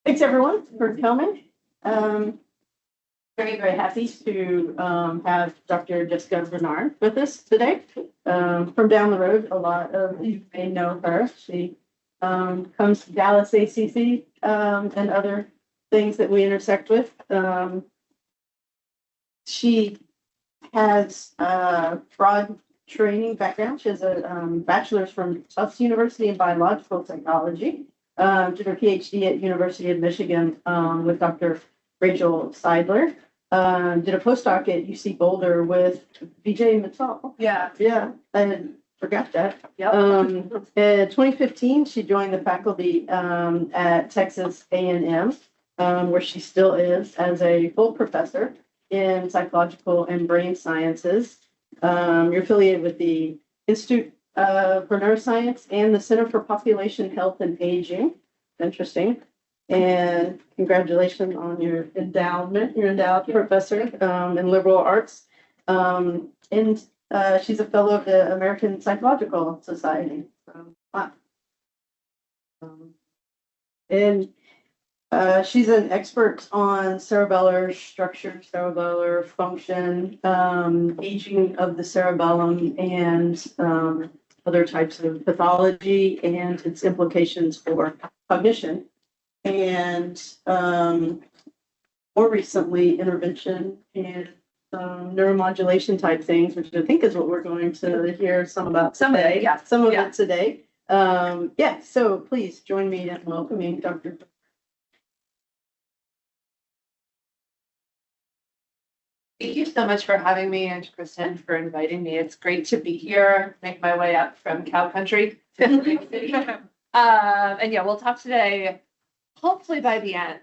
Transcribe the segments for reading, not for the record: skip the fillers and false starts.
Thanks everyone for coming. Very, very happy to have Dr. Jessica Bernard with us today. From down the road, a lot of you may know her. She comes to Dallas ACC and other things that we intersect with. She has a broad training background. She has a bachelor's from Tufts University in biological technology. Did her PhD at University of Michigan with Dr. Rachel Seidler. Did a postdoc at UC Boulder with BJ Mittal. Yeah. Yeah, I forgot that. Yep. In 2015, she joined the faculty at Texas A&M, where she still is as a full professor in psychological and brain sciences. You're affiliated with the Institute for Neuroscience and the Center for Population Health and Aging. Interesting. And congratulations on your endowment. You're endowed professor in liberal arts. And she's a fellow of the American Psychological Society. Wow. And she's an expert on cerebellar structure, cerebellar function, aging of the cerebellum, and other types of pathology and its implications for cognition. And more recently, intervention and neuromodulation type things, which I think is what we're going to hear some about today. Some of it today. So please join me in welcoming Dr. Thank you so much for having me, and Kristen for inviting me. It's great to be here, make my way up from cow country to the big city. And yeah, we'll talk today. Hopefully by the end,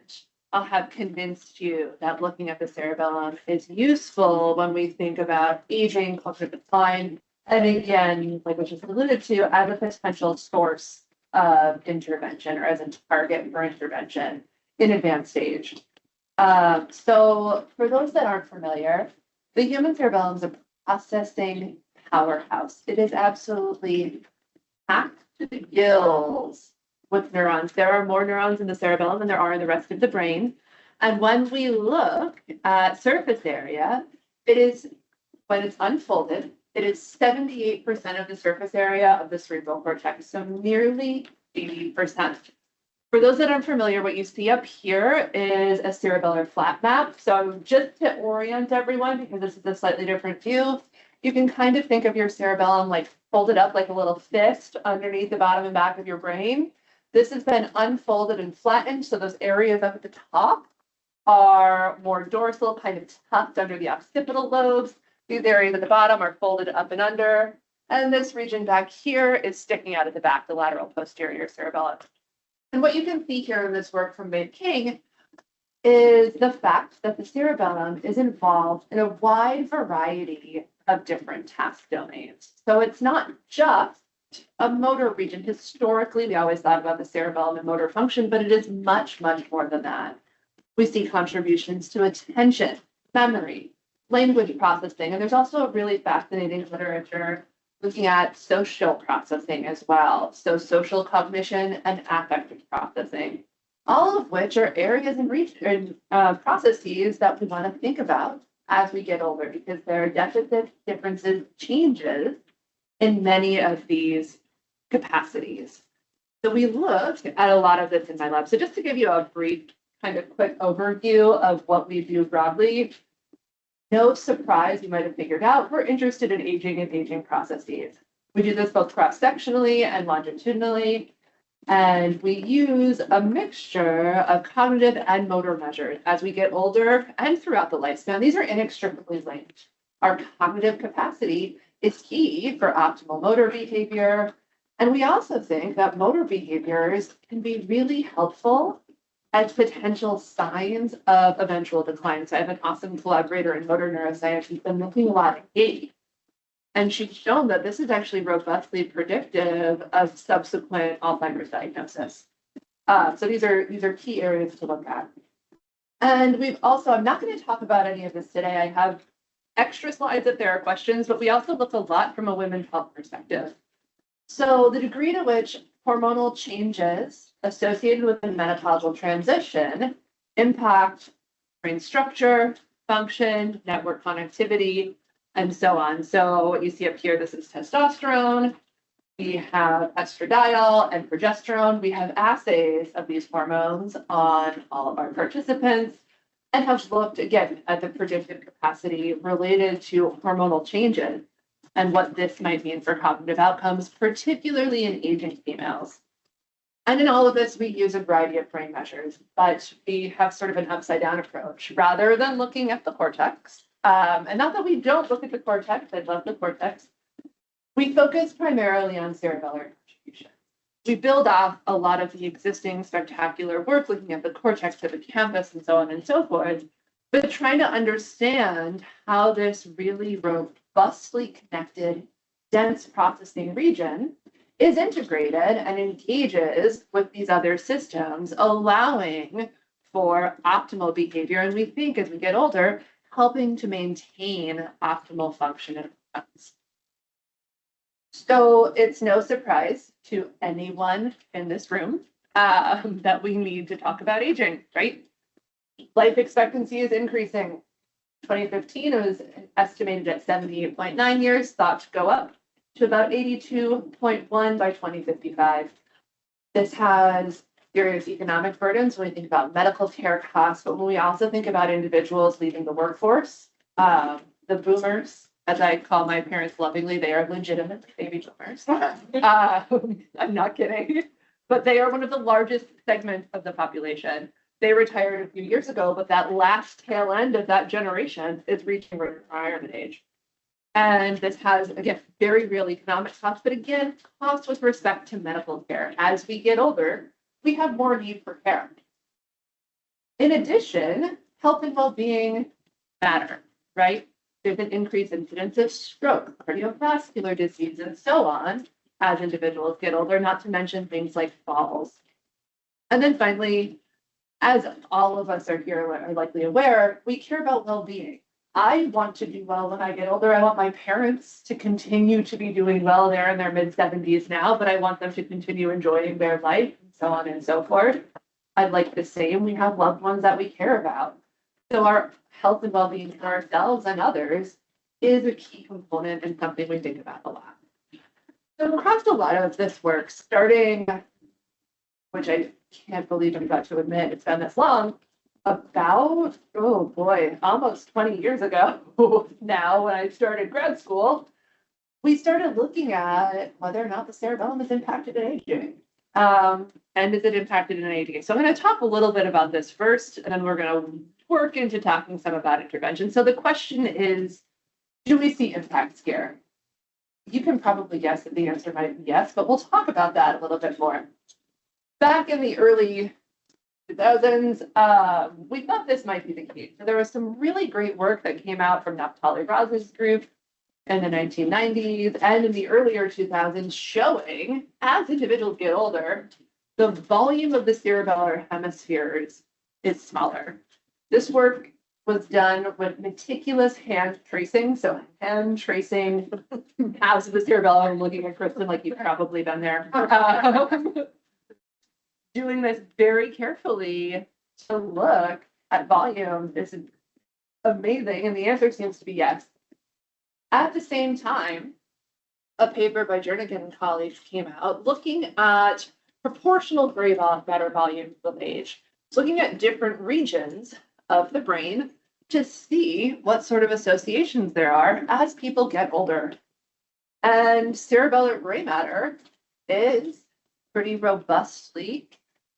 I'll have convinced you that looking at the cerebellum is useful when we think about aging, cognitive decline, and again, like we just alluded to, as a potential source of intervention or as a target for intervention in advanced stage. So for those that aren't familiar, the human cerebellum is a processing powerhouse. It is absolutely packed to the gills with neurons. There are more neurons in the cerebellum than there are in the rest of the brain. And when we look at surface area, it is, when it's unfolded, it is 78% of the surface area of the cerebral cortex, so nearly 80%. For those that aren't familiar, what you see up here is a cerebellar flat map. So just to orient everyone, because this is a slightly different view, you can kind of think of your cerebellum like folded up like a little fist underneath the bottom and back of your brain. This has been unfolded and flattened, so those areas up at the top are more dorsal, kind of tucked under the occipital lobes. These areas at the bottom are folded up and under. And this region back here is sticking out at the back, the lateral posterior cerebellum. And what you can see here in this work from Maeve King is the fact that the cerebellum is involved in a wide variety of different task domains. So it's not just a motor region. Historically, we always thought about the cerebellum and motor function, but it is much, much more than that. We see contributions to attention, memory, language processing, and there's also a really fascinating literature looking at social processing as well. So social cognition and affective processing, all of which are areas and processes that we want to think about as we get older, because there are deficits, differences, changes in many of these capacities. So we looked at a lot of this in my lab. So just to give you a brief kind of quick overview of what we do broadly, no surprise, you might have figured out, we're interested in aging and aging processes. We do this both cross-sectionally and longitudinally, and we use a mixture of cognitive and motor measures as we get older and throughout the lifespan. These are inextricably linked. Our cognitive capacity is key for optimal motor behavior, and we also think that motor behaviors can be really helpful as potential signs of eventual decline. So I have an awesome collaborator in motor neuroscience who's been looking a lot at gait. And she's shown that this is actually robustly predictive of subsequent Alzheimer's diagnosis. So these are key areas to look at. And we've also, I'm not going to talk about any of this today. I have extra slides if there are questions, but we also look a lot from a women's health perspective. So the degree to which hormonal changes associated with the menopausal transition impact brain structure, function, network connectivity, and so on. So what you see up here, this is testosterone. We have estradiol and progesterone. We have assays of these hormones on all of our participants and have looked again at the predictive capacity related to hormonal changes and what this might mean for cognitive outcomes, particularly in aging females. And in all of this, we use a variety of brain measures, but we have sort of an upside down approach rather than looking at the cortex. And not that we don't look at the cortex, I love the cortex. We focus primarily on cerebellar contribution. We build off a lot of the existing spectacular work looking at the cortex, hippocampus, and so on and so forth, but trying to understand how this really robustly connected, dense processing region is integrated and engages with these other systems, allowing for optimal behavior. And we think as we get older, helping to maintain optimal function and outcomes. So it's no surprise to anyone in this room that we need to talk about aging, right? Life expectancy is increasing. 2015, it was estimated at 78.9 years, thought to go up to about 82.1 by 2055. This has serious economic burdens when we think about medical care costs, but when we also think about individuals leaving the workforce, the boomers, as I call my parents lovingly, they are legitimate baby boomers. I'm not kidding, but they are one of the largest segments of the population. They retired a few years ago, but that last tail end of that generation is reaching retirement age. And this has, again, very real economic costs, but again, costs with respect to medical care. As we get older, we have more need for care. In addition, health and well-being matter, right? There's an increased incidence of stroke, cardiovascular disease, and so on as individuals get older, not to mention things like falls. And then finally, as all of us are here are likely aware, we care about well-being. I want to do well when I get older. I want my parents to continue to be doing well. They're in their mid-70s now, but I want them to continue enjoying their life and so on and so forth. I'd like the same. We have loved ones that we care about. So our health and well-being for ourselves and others is a key component and something we think about a lot. So across a lot of this work, starting, which I can't believe I'm about to admit it's been this long, about, oh boy, almost 20 years ago now when I started grad school, we started looking at whether or not the cerebellum is impacted in aging. And is it impacted in aging? So I'm going to talk a little bit about this first, and then we're going to work into talking some about intervention. So the question is, do we see impact scare? You can probably guess that the answer might be yes, but we'll talk about that a little bit more. Back in the early 2000s, we thought this might be the case. So there was some really great work that came out from Naftali Raz's group in the 1990s and in the earlier 2000s showing, as individuals get older, the volume of the cerebellar hemispheres is smaller. This work was done with meticulous hand tracing. So hand tracing halves of the cerebellum. I'm looking at Kristen like you've probably been there. Doing this very carefully to look at volume is amazing. And the answer seems to be yes. At the same time, a paper by Jernigan and colleagues came out looking at proportional gray matter volumes with age, looking at different regions of the brain to see what sort of associations there are as people get older. And cerebellar gray matter is pretty robustly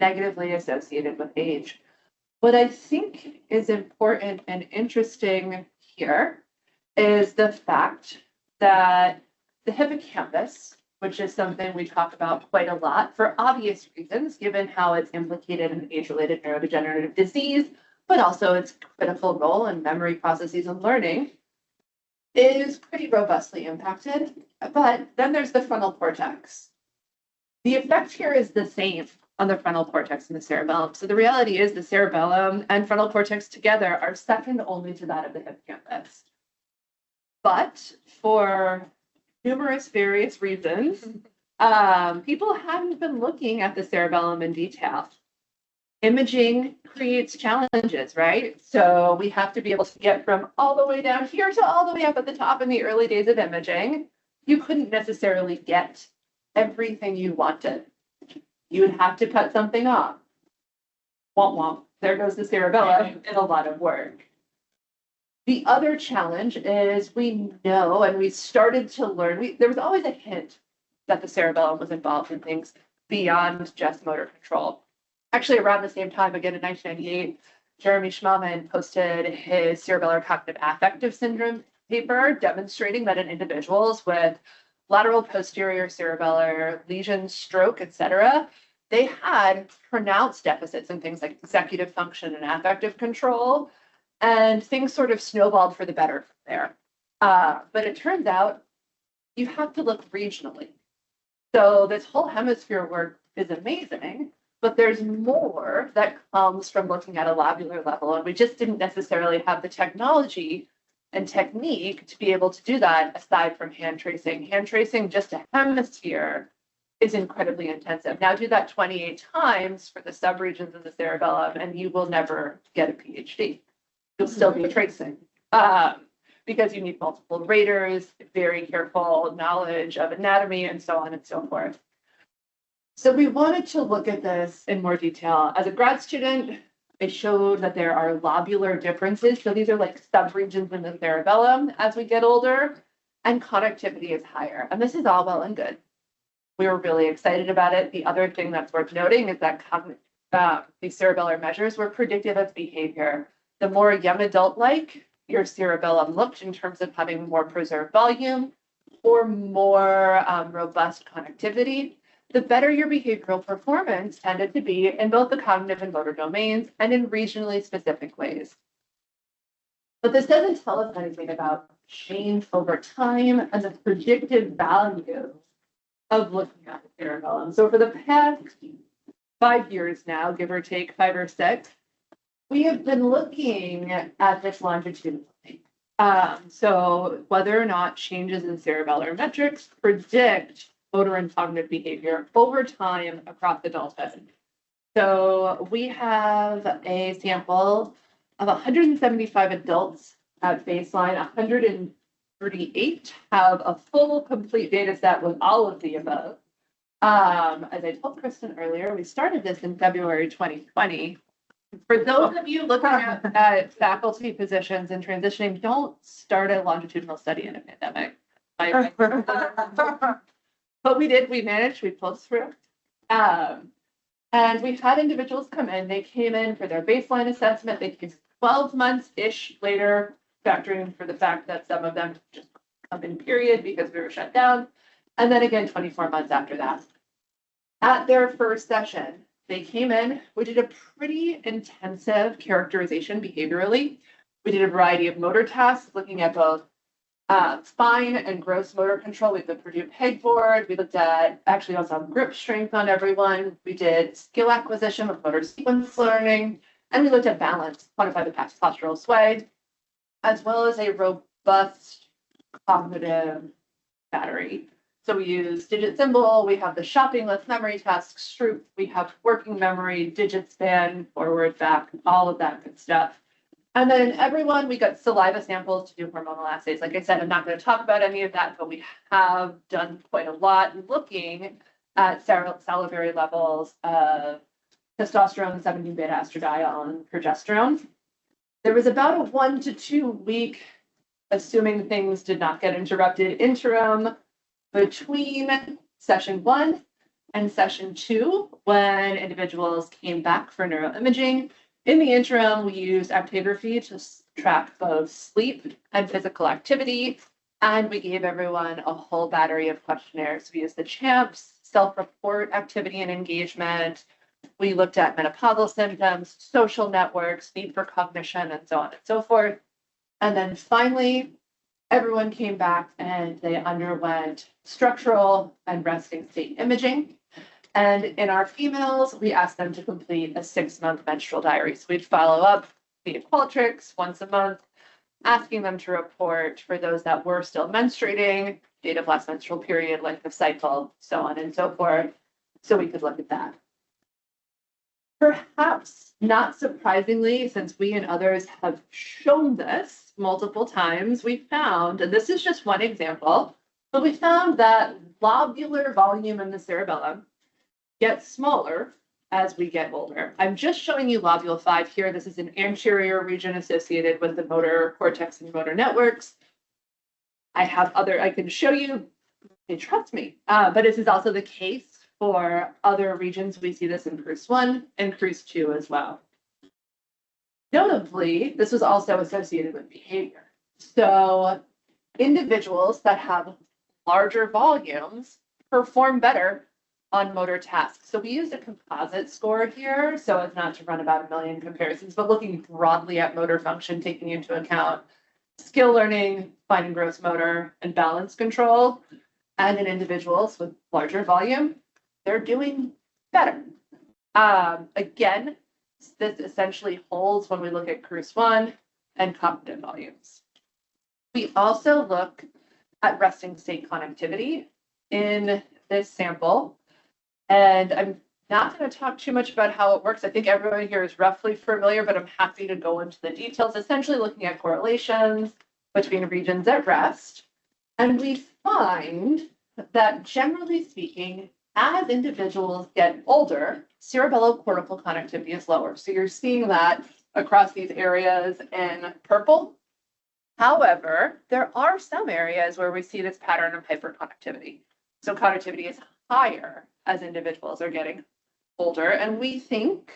negatively associated with age. What I think is important and interesting here is the fact that the hippocampus, which is something we talk about quite a lot for obvious reasons, given how it's implicated in age-related neurodegenerative disease, but also its critical role in memory processes and learning, is pretty robustly impacted. But then there's the frontal cortex. The effect here is the same on the frontal cortex and the cerebellum. So the reality is the cerebellum and frontal cortex together are second only to that of the hippocampus. But for numerous various reasons, People hadn't been looking at the cerebellum in detail. Imaging creates challenges, right? So we have to be able to get from all the way down here to all the way up at the top in the early days of imaging. You couldn't necessarily get everything you wanted. You would have to cut something off. Womp womp. There goes the cerebellum and a lot of work. The other challenge is we know, and we started to learn, there was always a hint that the cerebellum was involved in things beyond just motor control. Actually, around the same time, again in 1998, Jeremy Schmalman posted his cerebellar cognitive affective syndrome paper demonstrating that in individuals with lateral posterior cerebellar lesion, stroke, etc., they had pronounced deficits in things like executive function and affective control, and things sort of snowballed for the better from there. But it turns out you have to look regionally. So this whole hemisphere work is amazing, but there's more that comes from looking at a lobular level, and we just didn't necessarily have the technology and technique to be able to do that aside from hand tracing. Hand tracing just a hemisphere is incredibly intensive. Now do that 28 times for the subregions of the cerebellum, and you will never get a PhD. You'll still be tracing because you need multiple raters, very careful knowledge of anatomy, and so on and so forth. So we wanted to look at this in more detail. As a grad student, I showed that there are lobular differences. So these are like subregions in the cerebellum as we get older, and connectivity is higher. And this is all well and good. We were really excited about it. The other thing that's worth noting is that these cerebellar measures were predictive of behavior. The more young adult-like your cerebellum looked in terms of having more preserved volume or more robust connectivity, the better your behavioral performance tended to be in both the cognitive and motor domains and in regionally specific ways. But this doesn't tell us anything about change over time and the predictive value of looking at the cerebellum. So for the past 5 years now, give or take 5 or 6, we have been looking at this longitudinally. So whether or not changes in cerebellar metrics predict motor and cognitive behavior over time across adulthood. So we have a sample of 175 adults at baseline. 138 have a full, complete data set with all of the above. As I told Kristen earlier, we started this in February 2020. For those of you looking at faculty positions and transitioning, don't start a longitudinal study in a pandemic. But we did, we managed, we pulled through. And we had individuals come in, they came in for their baseline assessment, they came 12 months-ish later, factoring for the fact that some of them just come in period because we were shut down. And then again, 24 months after that. At their first session, they came in, we did a pretty intensive characterization behaviorally. We did a variety of motor tasks, looking at both fine and gross motor control. We did the Purdue pegboard. We looked at actually also grip strength on everyone. We did skill acquisition with motor sequence learning, and we looked at balance, quantify the postural sway, as well as a robust cognitive battery. So we use digit symbol, we have the shopping list memory task, Stroop, we have working memory, digit span, forward, back, all of that good stuff. And then in everyone, we got saliva samples to do hormonal assays. Like I said, I'm not going to talk about any of that, but we have done quite a lot looking at salivary levels of testosterone, 17-beta estradiol, and progesterone. There was about a 1 to 2 week, assuming things did not get interrupted, interim between session 1 and session 2, when individuals came back for neuroimaging. In the interim, we used actigraphy to track both sleep and physical activity, and we gave everyone a whole battery of questionnaires. We used the CHAMPS, self-report activity and engagement. We looked at menopausal symptoms, social networks, need for cognition, and so on and so forth. And then finally, everyone came back and they underwent structural and resting state imaging. And in our females, we asked them to complete a 6-month menstrual diary. So we'd follow up via Qualtrics once a month, asking them to report for those that were still menstruating, date of last menstrual period, length of cycle, so on and so forth. So we could look at that. Perhaps not surprisingly, since we and others have shown this multiple times, we found, and this is just one example, but we found that lobular volume in the cerebellum gets smaller as we get older. I'm just showing you lobule 5 here. This is an anterior region associated with the motor cortex and motor networks. I can show you, trust me, but this is also the case for other regions. We see this in cruise 1 and cruise 2 as well. Notably, this was also associated with behavior. So individuals that have larger volumes perform better on motor tasks. So we used a composite score here, so as not to run about a million comparisons, but looking broadly at motor function, taking into account skill learning, fine and gross motor, and balance control. And in individuals with larger volume, they're doing better. Again, this essentially holds when we look at cruise 1 and cognitive volumes. We also look at resting state connectivity in this sample. And I'm not going to talk too much about how it works. I think everyone here is roughly familiar, but I'm happy to go into the details, essentially looking at correlations between regions at rest. And we find that generally speaking, as individuals get older, cerebellocortical connectivity is lower. So you're seeing that across these areas in purple. However, there are some areas where we see this pattern of hyperconnectivity. So connectivity is higher as individuals are getting older. And we think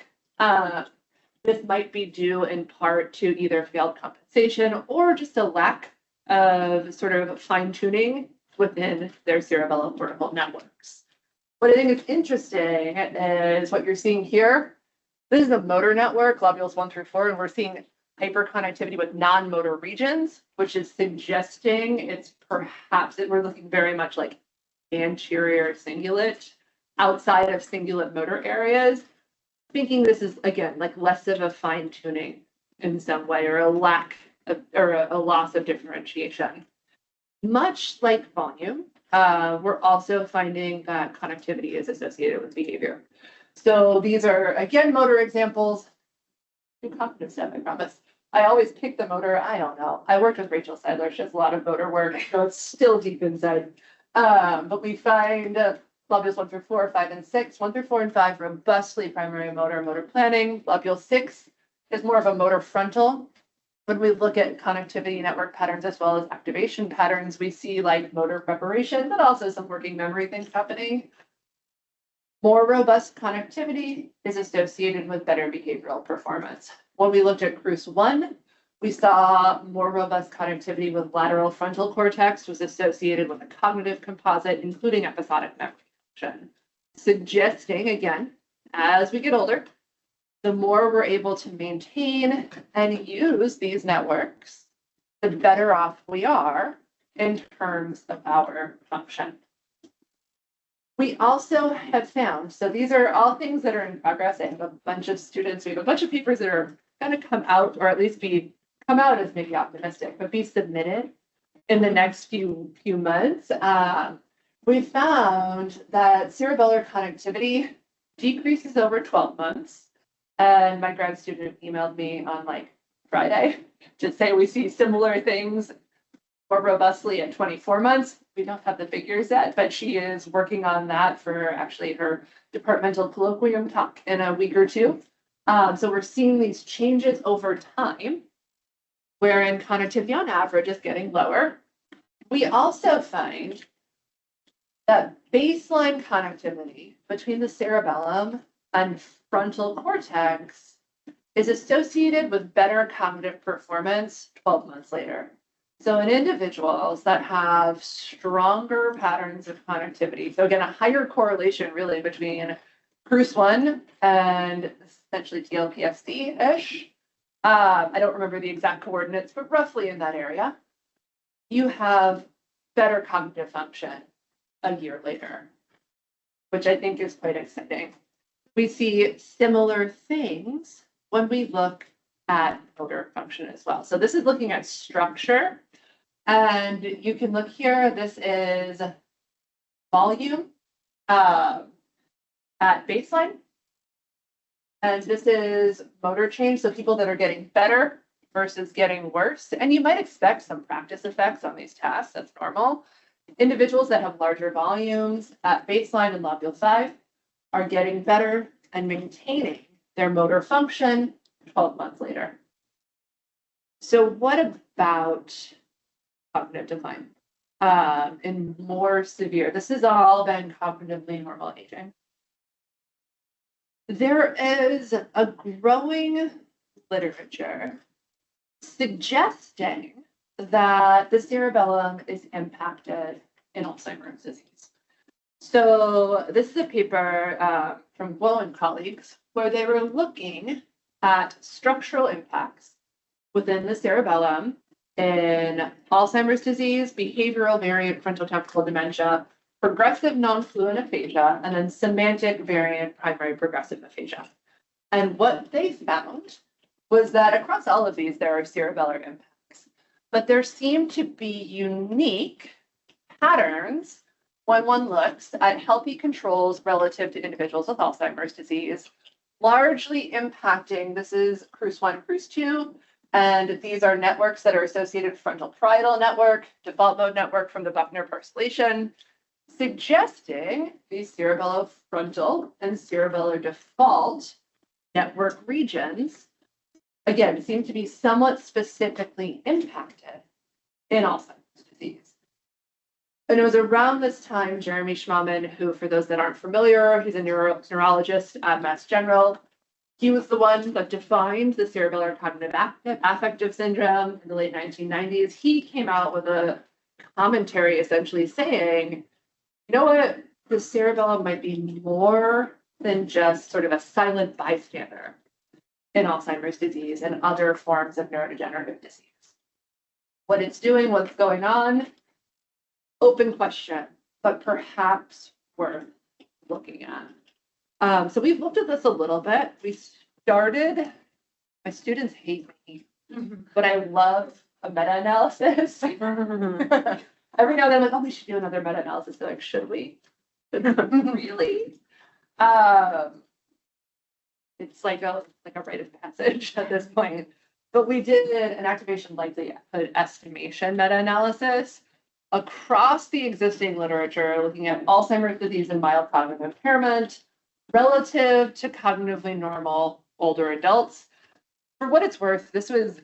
this might be due in part to either failed compensation or just a lack of sort of fine-tuning within their cerebellocortical networks. What I think is interesting is what you're seeing here. This is the motor network, globules 1 through 4, and we're seeing hyperconnectivity with non-motor regions, which is suggesting it's perhaps that we're looking very much like anterior cingulate, outside of cingulate motor areas, thinking this is, again, like less of a fine-tuning in some way, or a lack of, or a loss of differentiation. Much like volume, we're also finding that connectivity is associated with behavior. So these are, again, motor examples. Do cognitive stuff, I promise. I always pick the motor. I don't know. I worked with Rachel Seidler. She has a lot of motor work, so it's still deep inside. But we find globules 1 through 4, 5, and 6. 1 through 4 and 5, robustly primary motor planning. Globule 6 is more of a motor frontal. When we look at connectivity network patterns as well as activation patterns, we see like motor preparation, but also some working memory things happening. More robust connectivity is associated with better behavioral performance. When we looked at cruise 1, we saw more robust connectivity with lateral frontal cortex was associated with a cognitive composite, including episodic memory function, suggesting, again, as we get older, the more we're able to maintain and use these networks, the better off we are in terms of our function. We also have found, so these are all things that are in progress. I have a bunch of students, we have a bunch of papers that are going to come out, or at least come out as maybe optimistic, but be submitted in the next few months. We found that cerebellar connectivity decreases over 12 months. And my grad student emailed me on like Friday to say we see similar things more robustly at 24 months. We don't have the figures yet, but she is working on that for actually her departmental colloquium talk in a week or two. So we're seeing these changes over time, wherein connectivity on average is getting lower. We also find that baseline connectivity between the cerebellum and frontal cortex is associated with better cognitive performance 12 months later. So in individuals that have stronger patterns of connectivity, so again, a higher correlation really between cruise 1 and essentially TLPSC-ish. I don't remember the exact coordinates, but roughly in that area, you have better cognitive function a year later, which I think is quite exciting. We see similar things when we look at motor function as well. So this is looking at structure And you can look here, this is volume at baseline. And this is motor change, so people that are getting better versus getting worse. And you might expect some practice effects on these tasks, that's normal. Individuals that have larger volumes at baseline and lobule 5 are getting better and maintaining their motor function 12 months later. So what about cognitive decline? In more severe, this has all been cognitively normal aging. There is a growing literature suggesting that the cerebellum is impacted in Alzheimer's disease. So this is a paper from Guo and colleagues where they were looking at structural impacts within the cerebellum in Alzheimer's disease, behavioral variant frontotemporal dementia, progressive non-fluent aphasia, and then semantic variant primary progressive aphasia. And what they found was that across all of these, there are cerebellar impacts, but there seem to be unique patterns when one looks at healthy controls relative to individuals with Alzheimer's disease, largely impacting, this is CRUISE-1, CRUISE-2, and these are networks that are associated with frontal parietal network, default mode network from the Buckner parcellation, suggesting these cerebellofrontal and cerebellar default network regions, again, seem to be somewhat specifically impacted in Alzheimer's disease. And it was around this time, Jeremy Schmaumann, who, for those that aren't familiar, he's a neurologist at Mass General. He was the one that defined the cerebellar cognitive affective syndrome in the late 1990s. He came out with a commentary essentially saying, you know what, the cerebellum might be more than just sort of a silent bystander in Alzheimer's disease and other forms of neurodegenerative disease. What it's doing, what's going on, open question, but perhaps worth looking at. So we've looked at this a little bit. We started, my students hate me, but I love a meta-analysis. Every now and then I'm like, oh, we should do another meta-analysis. They're like, should we? Really? It's like a rite of passage at this point. But we did an activation likelihood estimation meta-analysis across the existing literature, looking at Alzheimer's disease and mild cognitive impairment relative to cognitively normal older adults. For what it's worth, this was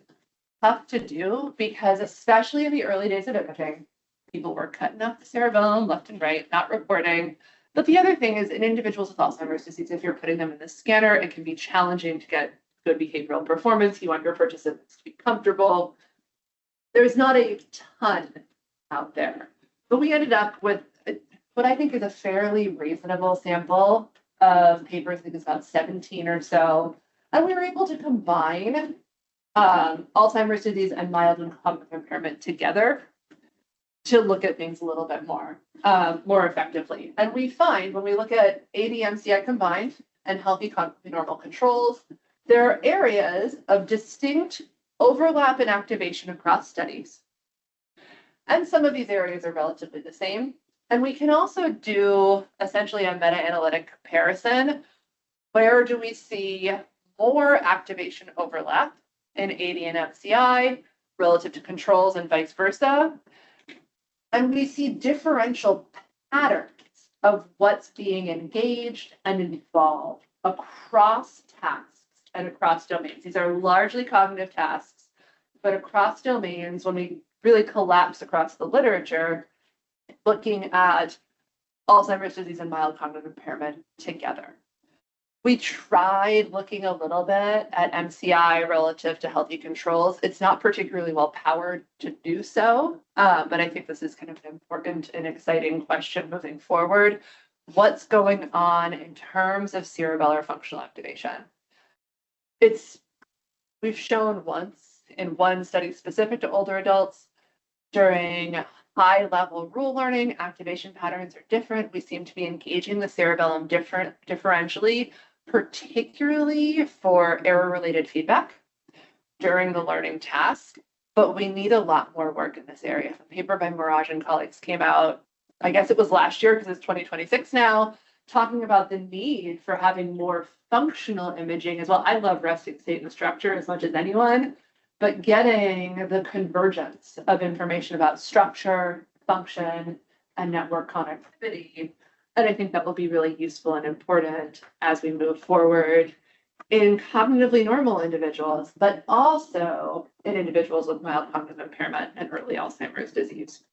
tough to do because, especially in the early days of imaging, people were cutting up the cerebellum left and right, not reporting. But the other thing is, in individuals with Alzheimer's disease, if you're putting them in the scanner, it can be challenging to get good behavioral performance. You want your participants to be comfortable. There's not a ton out there, but we ended up with what I think is a fairly reasonable sample of papers. I think it's about 17 or so, and we were able to combine Alzheimer's disease and mild and cognitive impairment together to look at things a little bit more effectively. And we find when we look at AD-MCI combined and healthy cognitively normal controls, there are areas of distinct overlap and activation across studies. And some of these areas are relatively the same. And we can also do essentially a meta-analytic comparison. Where do we see more activation overlap in AD and MCI relative to controls and vice versa? And we see differential patterns of what's being engaged and involved across tasks and across domains. These are largely cognitive tasks, but across domains, when we really collapse across the literature, looking at Alzheimer's disease and mild cognitive impairment together. We tried looking a little bit at MCI relative to healthy controls. It's not particularly well powered to do so, but I think this is kind of an important and exciting question moving forward. What's going on in terms of cerebellar functional activation? We've shown once in one study specific to older adults, during high-level rule learning, activation patterns are different. We seem to be engaging the cerebellum differentially, particularly for error-related feedback during the learning task. but we need a lot more work in this area. A paper by Mirage and colleagues came out, I guess it was last year because it's 2026 now, talking about the need for having more functional imaging as well. I love resting state and structure as much as anyone, but getting the convergence of information about structure, function, and network connectivity. And I think that will be really useful and important as we move forward in cognitively normal individuals, but also in individuals with mild cognitive impairment and early Alzheimer's disease.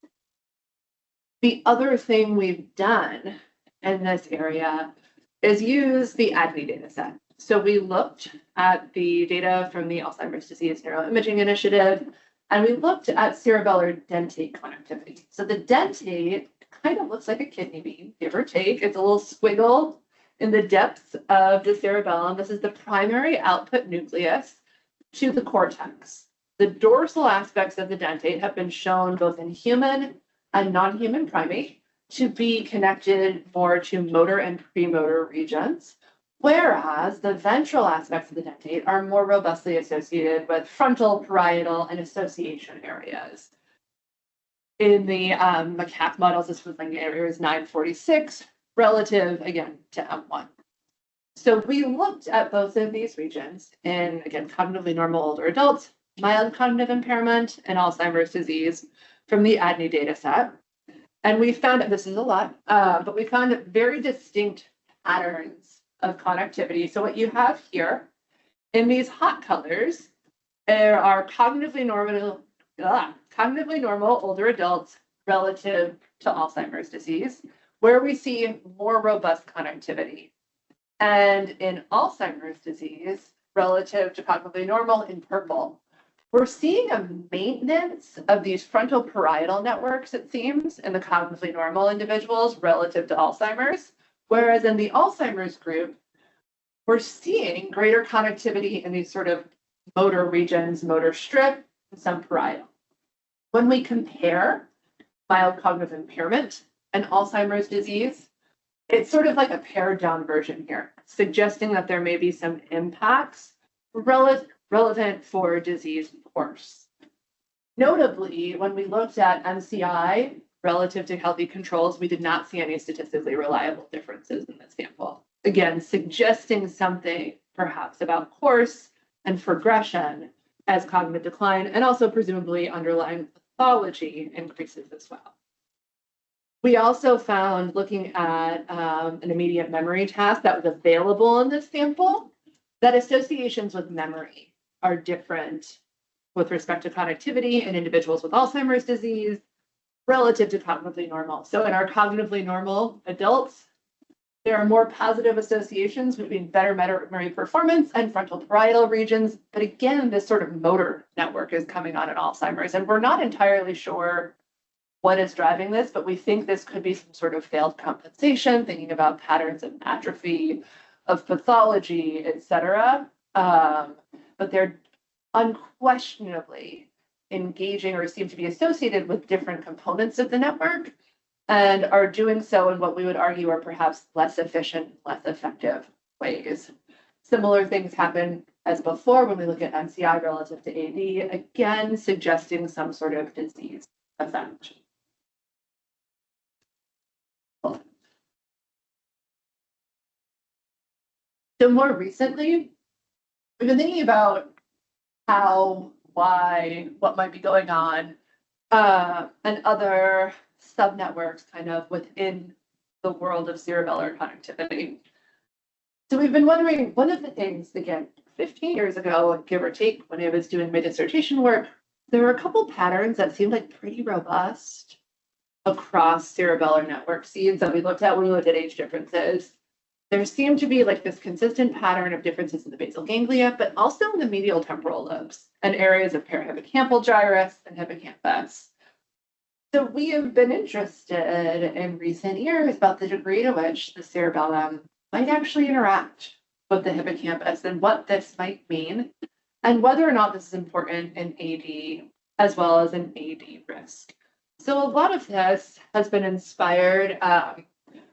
The other thing we've done in this area is use the ADNI data set. So we looked at the data from the Alzheimer's Disease Neuroimaging Initiative, and we looked at cerebellar dentate connectivity. So the dentate kind of looks like a kidney bean, give or take. It's a little squiggle in the depths of the cerebellum. This is the primary output nucleus to the cortex. The dorsal aspects of the dentate have been shown both in human and non-human primate to be connected more to motor and premotor regions, whereas the ventral aspects of the dentate are more robustly associated with frontal, parietal, and association areas. In the macaque models, this was like areas 946 relative, again, to M1. So we looked at both of these regions in, again, cognitively normal older adults, mild cognitive impairment, and Alzheimer's disease from the ADNI data set. And we found, this is a lot, but we found very distinct patterns of connectivity. So what you have here in these hot colors, there are cognitively normal older adults relative to Alzheimer's disease, where we see more robust connectivity. And in Alzheimer's disease, relative to cognitively normal in purple, we're seeing a maintenance of these frontal parietal networks, it seems, in the cognitively normal individuals relative to Alzheimer's, whereas in the Alzheimer's group, we're seeing greater connectivity in these sort of motor regions, motor strip, and some parietal. When we compare mild cognitive impairment and Alzheimer's disease, it's sort of like a pared down version here, suggesting that there may be some impacts relevant for disease course. Notably, when we looked at MCI relative to healthy controls, we did not see any statistically reliable differences in this sample. Again, suggesting something perhaps about course and progression as cognitive decline, and also presumably underlying pathology increases as well. We also found, looking at an immediate memory task that was available in this sample, that associations with memory are different with respect to connectivity in individuals with Alzheimer's disease relative to cognitively normal. So in our cognitively normal adults, there are more positive associations between better memory performance and frontal parietal regions. But again, this sort of motor network is coming on in Alzheimer's, and we're not entirely sure what is driving this, but we think this could be some sort of failed compensation, thinking about patterns of atrophy, of pathology, et cetera. But they're unquestionably engaging or seem to be associated with different components of the network and are doing so in what we would argue are perhaps less efficient, less effective ways. Similar things happen as before when we look at MCI relative to AD, again, suggesting some sort of disease effect. So more recently, we've been thinking about how, why, what might be going on, and other subnetworks kind of within the world of cerebellar connectivity. So we've been wondering, one of the things, again, 15 years ago, give or take, when I was doing my dissertation work, there were a couple patterns that seemed like pretty robust across cerebellar network seeds that we looked at when we looked at age differences. There seemed to be like this consistent pattern of differences in the basal ganglia, but also in the medial temporal lobes and areas of parahippocampal gyrus and hippocampus. So we have been interested in recent years about the degree to which the cerebellum might actually interact with the hippocampus and what this might mean, and whether or not this is important in AD as well as in AD risk. So a lot of this has been inspired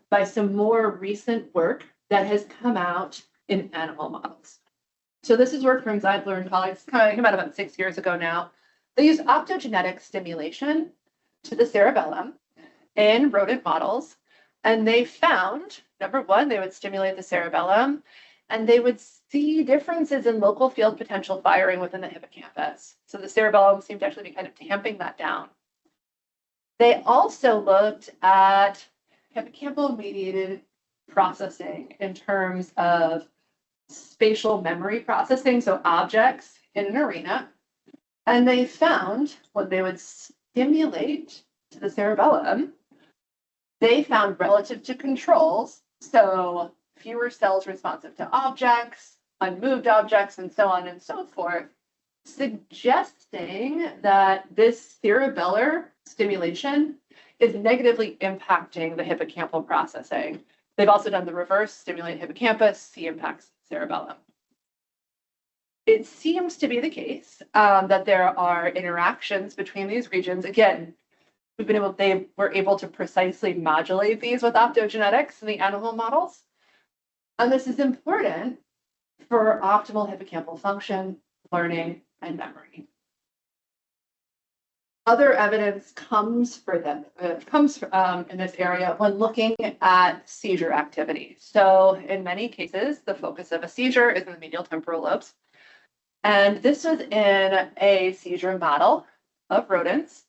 by some more recent work that has come out in animal models. So this is work from Zeidler and colleagues, came out about 6 years ago now, They used optogenetic stimulation to the cerebellum in rodent models, and they found, number one, they would stimulate the cerebellum, and they would see differences in local field potential firing within the hippocampus. So the cerebellum seemed to actually be kind of tamping that down. They also looked at hippocampal-mediated processing in terms of spatial memory processing, so objects in an arena. And they found when they would stimulate to the cerebellum, they found relative to controls, so fewer cells responsive to objects, unmoved objects, and so on and so forth, suggesting that this cerebellar stimulation is negatively impacting the hippocampal processing. They've also done the reverse, stimulate hippocampus, see impacts cerebellum. It seems to be the case that there are interactions between these regions. Again, they were able to precisely modulate these with optogenetics in the animal models. And this is important for optimal hippocampal function, learning, and memory. Other evidence comes in this area when looking at seizure activity. So in many cases, the focus of a seizure is in the medial temporal lobes. And this was in a seizure model of rodents.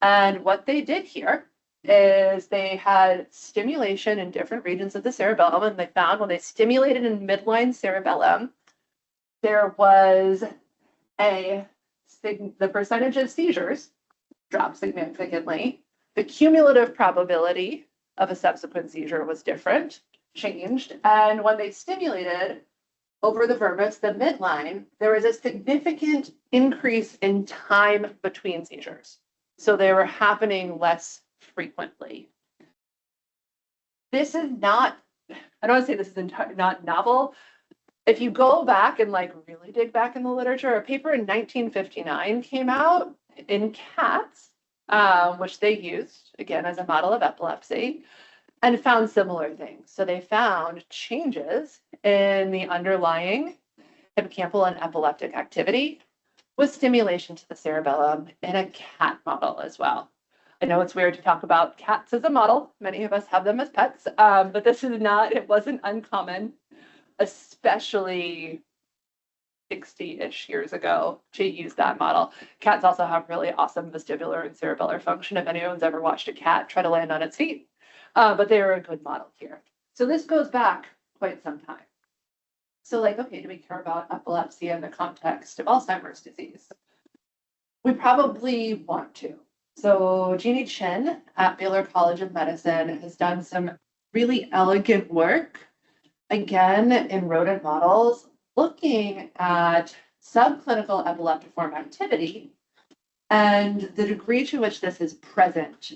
And what they did here is they had stimulation in different regions of the cerebellum, and they found when they stimulated in midline cerebellum, there was the percentage of seizures dropped significantly. The cumulative probability of a subsequent seizure was different, changed. And when they stimulated over the vermis, the midline, there was a significant increase in time between seizures. So they were happening less frequently. This is not, I don't want to say this is not novel. If you go back and really dig back in the literature, a paper in 1959 came out in cats, which they used, again, as a model of epilepsy, and found similar things. So they found changes in the underlying hippocampal and epileptic activity with stimulation to the cerebellum in a cat model as well. I know it's weird to talk about cats as a model. Many of us have them as pets, but it wasn't uncommon, especially 60-ish years ago, to use that model. Cats also have really awesome vestibular and cerebellar function. If anyone's ever watched a cat try to land on its feet, but they were a good model here. So this goes back quite some time. So okay, do we care about epilepsy in the context of Alzheimer's disease? We probably want to. So Jeannie Chin at Baylor College of Medicine has done some really elegant work, again, in rodent models, looking at subclinical epileptiform activity and the degree to which this is present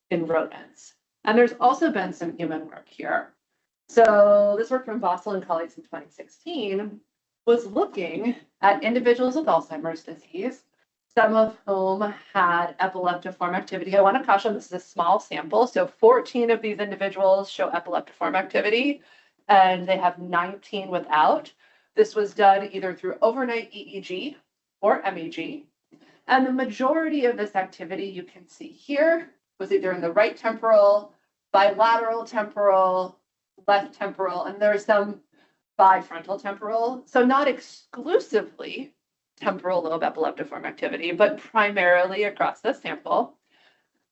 in rodents. And there's also been some human work here. So this work from Vossel and colleagues in 2016 was looking at individuals with Alzheimer's disease, some of whom had epileptiform activity. I want to caution this is a small sample. So 14 of these individuals show epileptiform activity, and they have 19 without. This was done either through overnight EEG or MEG. And the majority of this activity you can see here was either in the right temporal, bilateral temporal, left temporal, and there's some bifrontal temporal. So not exclusively temporal lobe epileptiform activity, but primarily across the sample.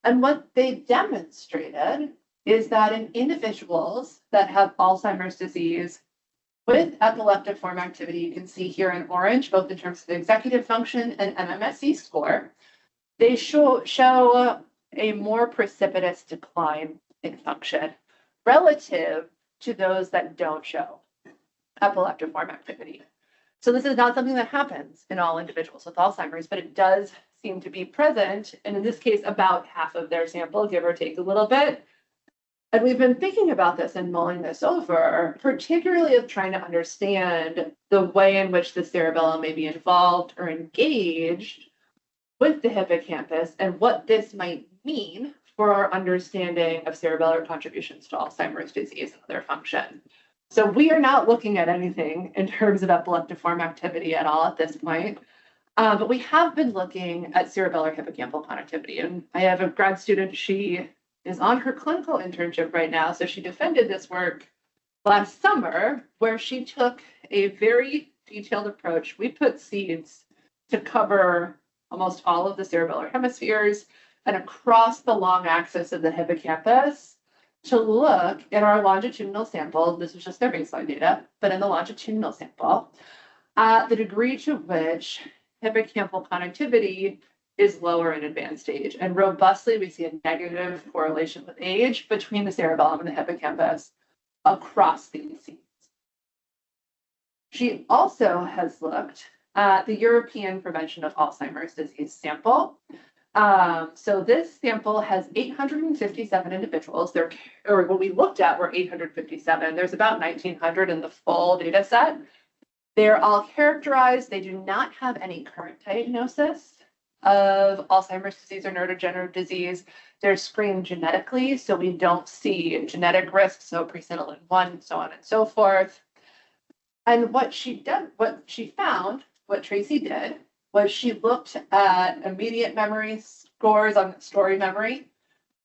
And what they demonstrated is that in individuals that have Alzheimer's disease with epileptiform activity, you can see here in orange, both in terms of executive function and MMSE score, they show a more precipitous decline in function relative to those that don't show epileptiform activity. So this is not something that happens in all individuals with Alzheimer's, but it does seem to be present, and in this case, about half of their sample, give or take a little bit. And we've been thinking about this and mulling this over, particularly of trying to understand the way in which the cerebellum may be involved or engaged with the hippocampus and what this might mean for our understanding of cerebellar contributions to Alzheimer's disease and other function. So we are not looking at anything in terms of epileptiform activity at all at this point. But we have been looking at cerebellar hippocampal connectivity. And I have a grad student, she is on her clinical internship right now. So she defended this work last summer, where she took a very detailed approach. We put seeds to cover almost all of the cerebellar hemispheres and across the long axis of the hippocampus to look in our longitudinal sample. This was just their baseline data, but in the longitudinal sample, the degree to which hippocampal connectivity is lower in advanced age. And robustly, we see a negative correlation with age between the cerebellum and the hippocampus across these seeds. She also has looked at the European Prevention of Alzheimer's Disease sample. So this sample has 857 individuals. Or what we looked at were 857. There's about 1,900 in the full data set. They're all characterized. They do not have any current diagnosis of Alzheimer's disease or neurodegenerative disease. They're screened genetically, so we don't see genetic risks, so presenilin 1, so on and so forth. And what she found, what Tracy did, was she looked at immediate memory scores on story memory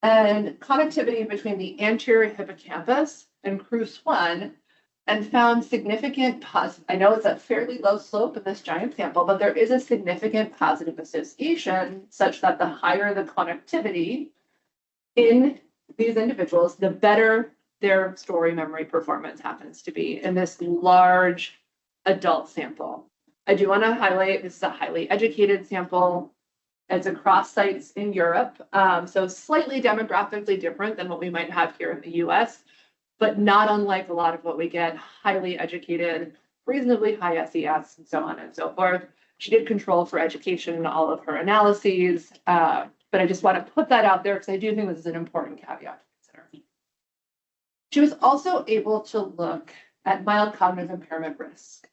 and connectivity between the anterior hippocampus and CRUS1, and found significant positive. I know it's a fairly low slope in this giant sample, but there is a significant positive association such that the higher the connectivity in these individuals, the better their story memory performance happens to be in this large adult sample. I do want to highlight this is a highly educated sample. It's across sites in Europe, so slightly demographically different than what we might have here in the US, but not unlike a lot of what we get, highly educated, reasonably high SES, and so on and so forth. She did control for education in all of her analyses, but I just want to put that out there because I do think this is an important caveat to consider. She was also able to look at mild cognitive impairment risk.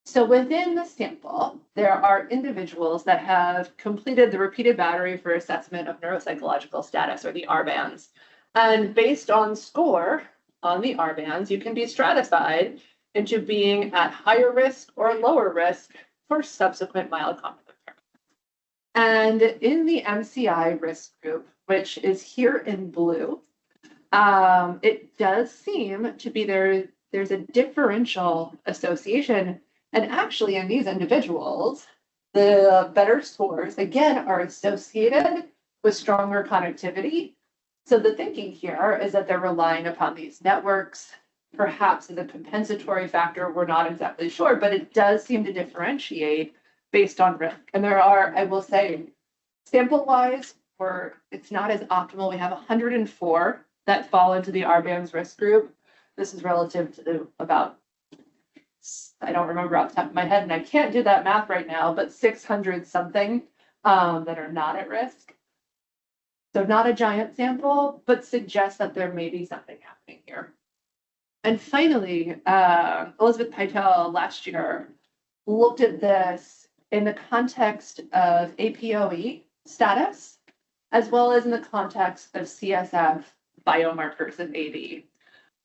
So within the sample, there are individuals that have completed the repeated battery for assessment of neuropsychological status, or the R-bands. And based on score on the R-bands, you can be stratified into being at higher risk or lower risk for subsequent mild cognitive impairment. And in the MCI risk group, which is here in blue, it does seem to be there's a differential association. And actually, in these individuals, the better scores, again, are associated with stronger connectivity. So the thinking here is that they're relying upon these networks, perhaps as a compensatory factor. We're not exactly sure, but it does seem to differentiate based on risk. And there are, I will say, sample-wise, it's not as optimal. We have 104 that fall into the R-bands risk group. This is relative to about, I don't remember off the top of my head, and I can't do that math right now, but 600 something that are not at risk. So not a giant sample, but suggests that there may be something happening here. And finally, Elizabeth Pytel last year looked at this in the context of APOE status, as well as in the context of CSF biomarkers of AD.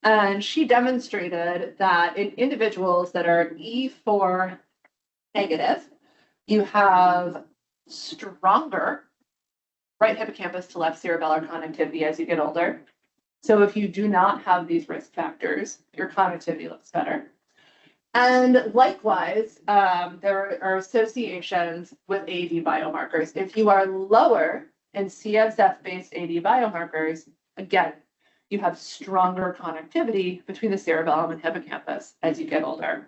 And she demonstrated that in individuals that are E4 negative, you have stronger right hippocampus to left cerebellar connectivity as you get older. So if you do not have these risk factors, your connectivity looks better. And likewise, there are associations with AD biomarkers. If you are lower in CSF-based AD biomarkers, again, you have stronger connectivity between the cerebellum and hippocampus as you get older.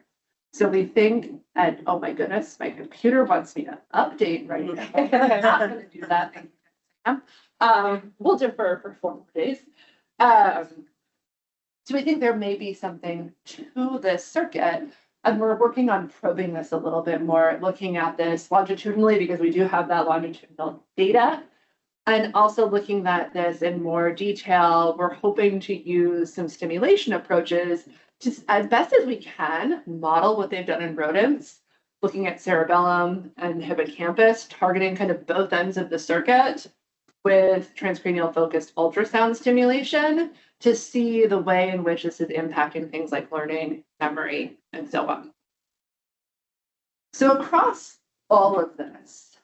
So we think, and oh my goodness, my computer wants me to update right now. I'm not going to do that. We'll defer for 4 more days. So we think there may be something to this circuit, and we're working on probing this a little bit more, looking at this longitudinally because we do have that longitudinal data. And also looking at this in more detail, we're hoping to use some stimulation approaches to, as best as we can, model what they've done in rodents, looking at cerebellum and hippocampus, targeting kind of both ends of the circuit with transcranial focused ultrasound stimulation to see the way in which this is impacting things like learning, memory, and so on. So across all of this,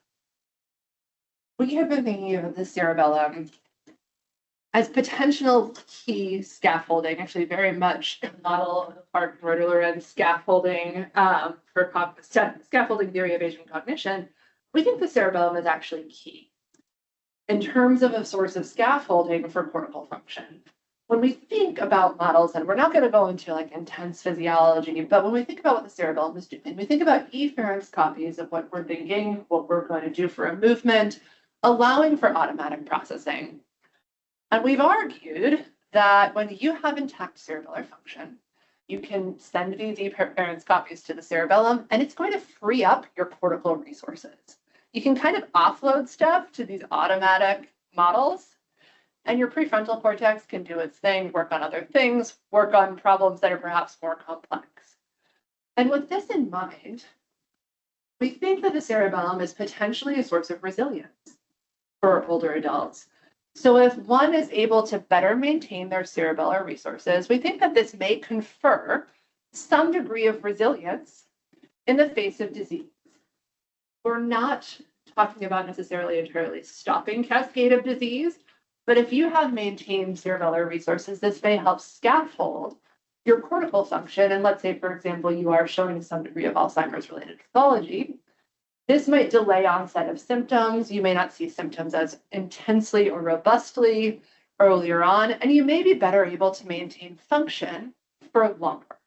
we have been thinking of the cerebellum as potential key scaffolding, actually very much a model of the Clark and scaffolding for scaffolding theory of Asian cognition. We think the cerebellum is actually key in terms of a source of scaffolding for cortical function. When we think about models, and we're not going to go into like intense physiology, but when we think about what the cerebellum is doing, we think about efference copies of what we're thinking, what we're going to do for a movement, allowing for automatic processing. And we've argued that when you have intact cerebellar function, you can send these efference copies to the cerebellum, and it's going to free up your cortical resources. You can kind of offload stuff to these automatic models, and your prefrontal cortex can do its thing, work on other things, work on problems that are perhaps more complex. And with this in mind, we think that the cerebellum is potentially a source of resilience for older adults. So if one is able to better maintain their cerebellar resources, we think that this may confer some degree of resilience in the face of disease. We're not talking about necessarily a entirely stopping cascade of disease, but if you have maintained cerebellar resources, this may help scaffold your cortical function. And let's say, for example, you are showing some degree of Alzheimer's related pathology. This might delay onset of symptoms. You may not see symptoms as intensely or robustly earlier on, and you may be better able to maintain function for longer.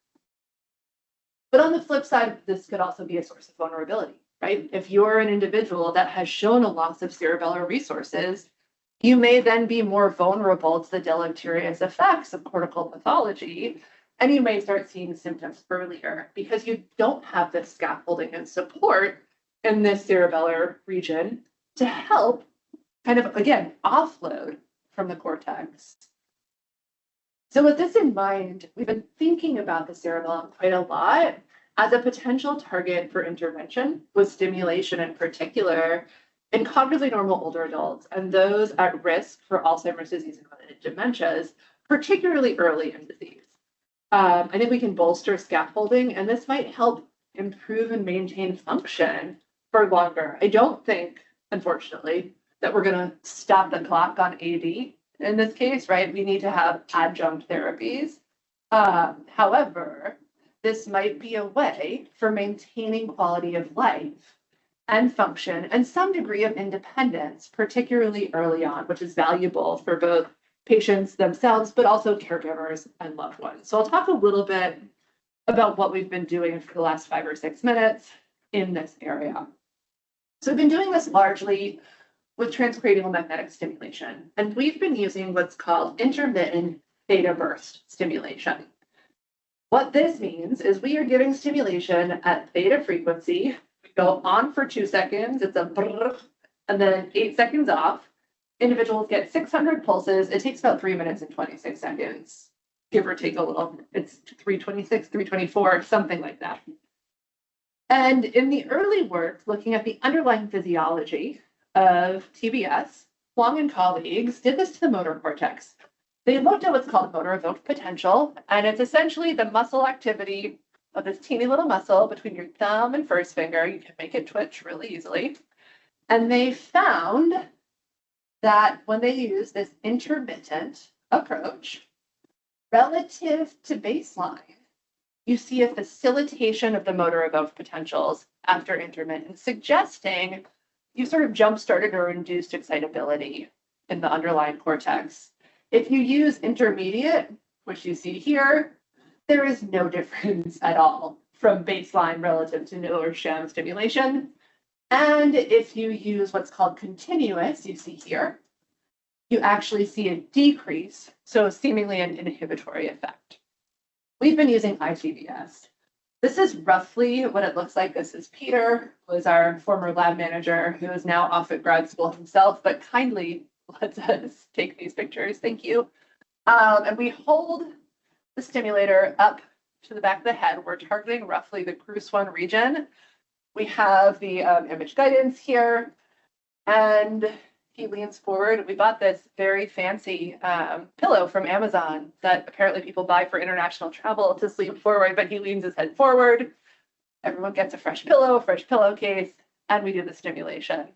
But on the flip side, this could also be a source of vulnerability, right? If you're an individual that has shown a loss of cerebellar resources, you may then be more vulnerable to the deleterious effects of cortical pathology, and you may start seeing symptoms earlier because you don't have this scaffolding and support in this cerebellar region to help kind of, again, offload from the cortex. So with this in mind, we've been thinking about the cerebellum quite a lot as a potential target for intervention with stimulation in particular in cognitively normal older adults and those at risk for Alzheimer's disease and related dementias, particularly early in disease. I think we can bolster scaffolding, and this might help improve and maintain function for longer. I don't think, unfortunately, that we're going to stop the clock on AD in this case, right? We need to have adjunct therapies. However, this might be a way for maintaining quality of life and function and some degree of independence, particularly early on, which is valuable for both patients themselves, but also caregivers and loved ones. So I'll talk a little bit about what we've been doing for the last 5 or 6 minutes in this area. So we've been doing this largely with transcranial magnetic stimulation, and we've been using what's called intermittent theta burst stimulation. What this means is we are giving stimulation at theta frequency. We go on for 2 seconds, it's a brrr, and then 8 seconds off. Individuals get 600 pulses. It takes about 3 minutes and 26 seconds, give or take a little. It's 326, 324, something like that. And in the early work, looking at the underlying physiology of TBS, Huang and colleagues did this to the motor cortex. They looked at what's called motor evoked potential, and it's essentially the muscle activity of this teeny little muscle between your thumb and first finger. You can make it twitch really easily. And they found that when they use this intermittent approach, relative to baseline, you see a facilitation of the motor evoked potentials after intermittent, suggesting you sort of jump-started or induced excitability in the underlying cortex. If you use intermediate, which you see here, there is no difference at all from baseline relative to no or sham stimulation. And if you use what's called continuous, you see here, you actually see a decrease, so seemingly an inhibitory effect. We've been using ITBS. This is roughly what it looks like. This is Peter, who is our former lab manager, who is now off at grad school himself, but kindly lets us take these pictures. Thank you. And we hold the stimulator up to the back of the head. We're targeting roughly the CRUS1 region. We have the image guidance here, and he leans forward. We bought this very fancy pillow from Amazon that apparently people buy for international travel to sleep forward, but he leans his head forward. Everyone gets a fresh pillow, fresh pillowcase. and we do the stimulation.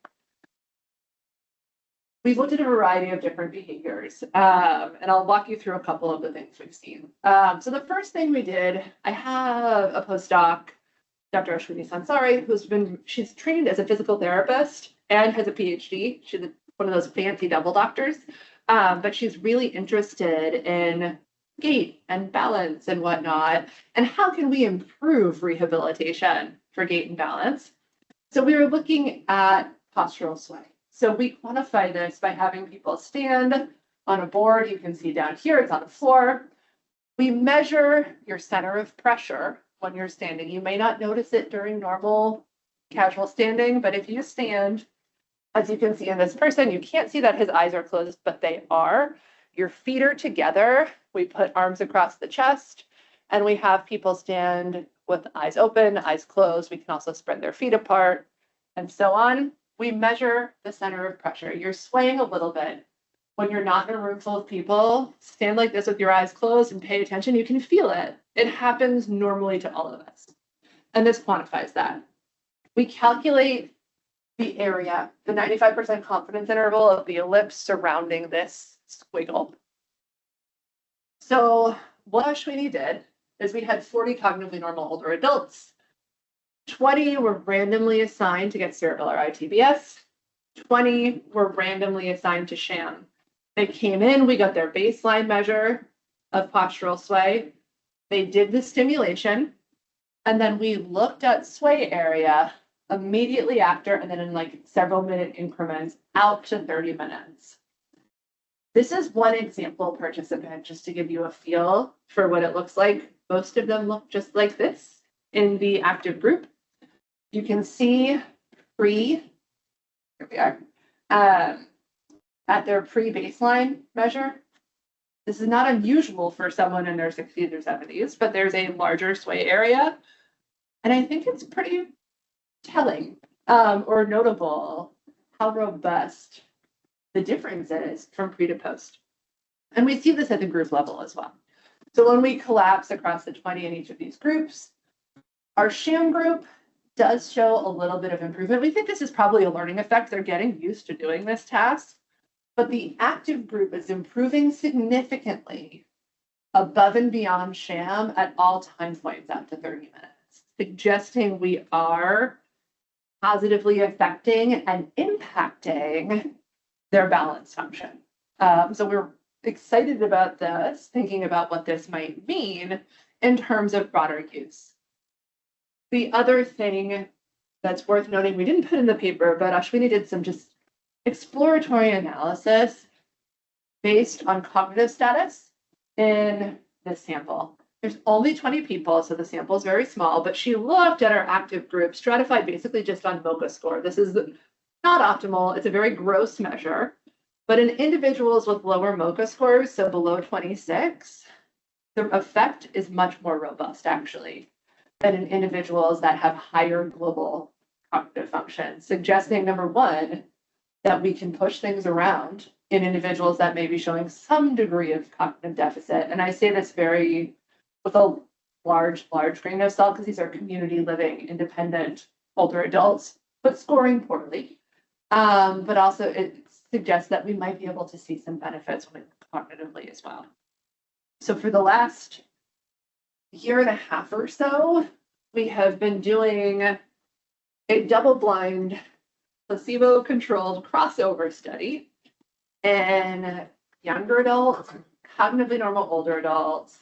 We've looked at a variety of different behaviors, and I'll walk you through a couple of the things we've seen. So the first thing we did, I have a postdoc, Dr. Ashwini Sansari, she's trained as a physical therapist and has a PhD. She's one of those fancy double doctors, but she's really interested in gait and balance and whatnot, and how can we improve rehabilitation for gait and balance? So we were looking at postural sway. So we quantify this by having people stand on a board. You can see down here, it's on the floor. We measure your center of pressure when you're standing. You may not notice it during normal casual standing, but if you stand, as you can see in this person, you can't see that his eyes are closed, but they are. Your feet are together. We put arms across the chest, and we have people stand with eyes open, eyes closed. We can also spread their feet apart, and so on. We measure the center of pressure. You're swaying a little bit. When you're not in a room full of people, stand like this with your eyes closed and pay attention. You can feel it. It happens normally to all of us. And this quantifies that. We calculate the area, the 95% confidence interval of the ellipse surrounding this squiggle. So what Ashwini did is we had 40 cognitively normal older adults. 20 were randomly assigned to get cerebellar ITBS. 20 were randomly assigned to sham. They came in, we got their baseline measure of postural sway. They did the stimulation, and then we looked at sway area immediately after, and then in like several minute increments out to 30 minutes. This is one example participant, just to give you a feel for what it looks like. Most of them look just like this in the active group. You can see here we are, at their pre-baseline measure. This is not unusual for someone in their 60s or 70s, but there's a larger sway area. And I think it's pretty telling or notable how robust the difference is from pre to post. And we see this at the group level as well. So when we collapse across the 20 in each of these groups, our sham group does show a little bit of improvement. We think this is probably a learning effect. They're getting used to doing this task, but the active group is improving significantly above and beyond sham at all time points out to 30 minutes, suggesting we are positively affecting and impacting their balance function. So we're excited about this, thinking about what this might mean in terms of broader use. The other thing that's worth noting, we didn't put in the paper, but Ashwini did some just exploratory analysis based on cognitive status in this sample. There's only 20 people, so the sample is very small, but she looked at our active group, stratified basically just on MoCA score. This is not optimal. It's a very gross measure, but in individuals with lower MoCA scores, so below 26, the effect is much more robust, actually, than in individuals that have higher global cognitive function, suggesting, number one, that we can push things around in individuals that may be showing some degree of cognitive deficit. And I say this very with a large grain of salt, because these are community living, independent, older adults, but scoring poorly. But also it suggests that we might be able to see some benefits cognitively as well. So for the last year and a half or so, we have been doing a double-blind, placebo-controlled crossover study in younger adults, cognitively normal older adults,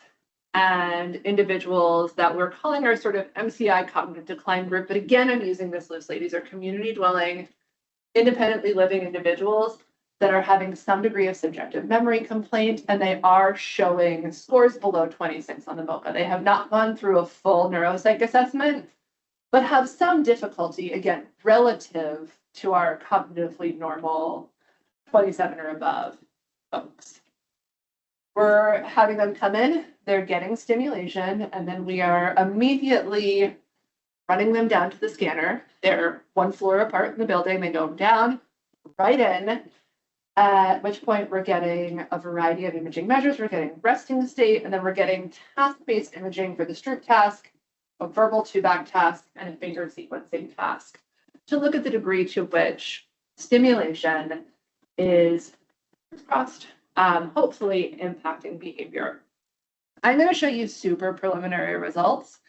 and individuals that we're calling our sort of MCI cognitive decline group. But again, I'm using this loosely. These are community dwelling, independently living individuals that are having some degree of subjective memory complaint, and they are showing scores below 26 on the MoCA. They have not gone through a full neuropsych assessment, but have some difficulty, again, relative to our cognitively normal 27 or above folks. We're having them come in, they're getting stimulation, and then we are immediately running them down to the scanner. They're one floor apart in the building. They go down, right in, at which point we're getting a variety of imaging measures. We're getting resting state, and then we're getting task-based imaging for the Stroop task, a verbal 2-back task, and a finger sequencing task. to look at the degree to which stimulation is crossed, hopefully impacting behavior. I'm going to show you super preliminary results.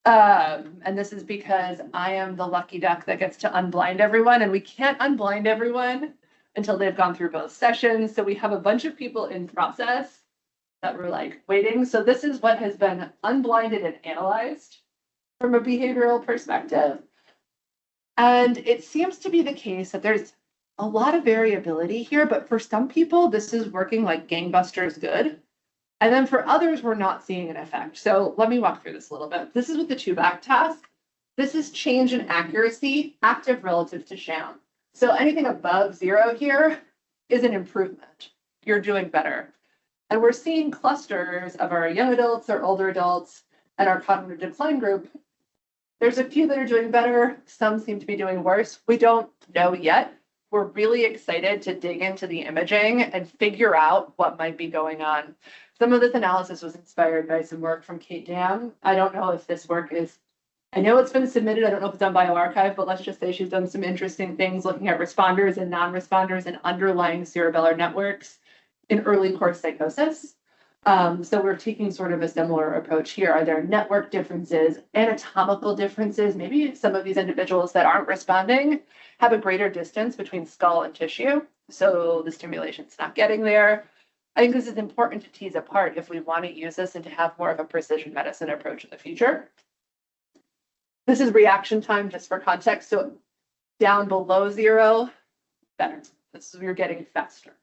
And this is because I am the lucky duck that gets to unblind everyone, and we can't unblind everyone until they've gone through both sessions. So we have a bunch of people in process that were like waiting. So this is what has been unblinded and analyzed from a behavioral perspective. And it seems to be the case that there's a lot of variability here, but for some people, this is working like gangbusters good. And then for others, we're not seeing an effect. So let me walk through this a little bit. This is with the 2-back task. This is change in accuracy, active relative to sham. So anything above 0 here is an improvement. You're doing better. And we're seeing clusters of our young adults, our older adults, and our cognitive decline group. There's a few that are doing better. Some seem to be doing worse. We don't know yet. We're really excited to dig into the imaging and figure out what might be going on. Some of this analysis was inspired by some work from Kate Dam. I don't know if this work is, I know it's been submitted. I don't know if it's on bioRxiv, but let's just say she's done some interesting things looking at responders and non-responders and underlying cerebellar networks in early course psychosis. So we're taking sort of a similar approach here. Are there network differences, anatomical differences? Maybe some of these individuals that aren't responding have a greater distance between skull and tissue, so the stimulation's not getting there. I think this is important to tease apart if we want to use this and to have more of a precision medicine approach in the future. This is reaction time, just for context. So down below 0, better. This is, you're getting faster.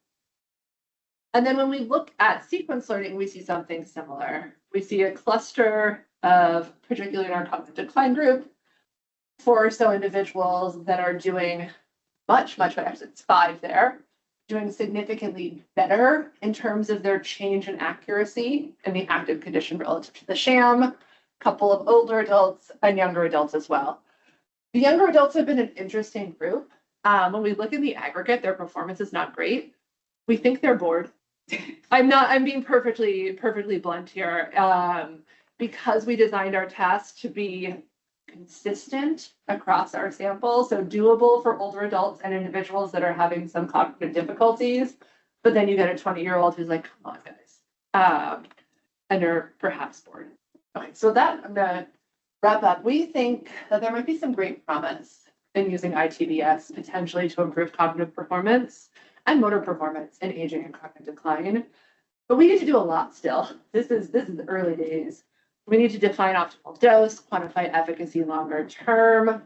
And then when we look at sequence learning, we see something similar. We see a cluster of, particularly in our cognitive decline group, 4 or so individuals that are doing much better. It's 5 there, doing significantly better in terms of their change in accuracy in the active condition relative to the sham. A couple of older adults and younger adults as well. The younger adults have been an interesting group. When we look in the aggregate, their performance is not great. We think they're bored. I'm being perfectly blunt here. Because we designed our test to be consistent across our sample, so doable for older adults and individuals that are having some cognitive difficulties, but then you get a 20-year-old who's like, come on, guys, and they're perhaps bored. Okay, so that I'm gonna wrap up. We think that there might be some great promise in using ITBS potentially to improve cognitive performance and motor performance in aging and cognitive decline, but we need to do a lot still. This is early days. We need to define optimal dose, quantify efficacy longer term.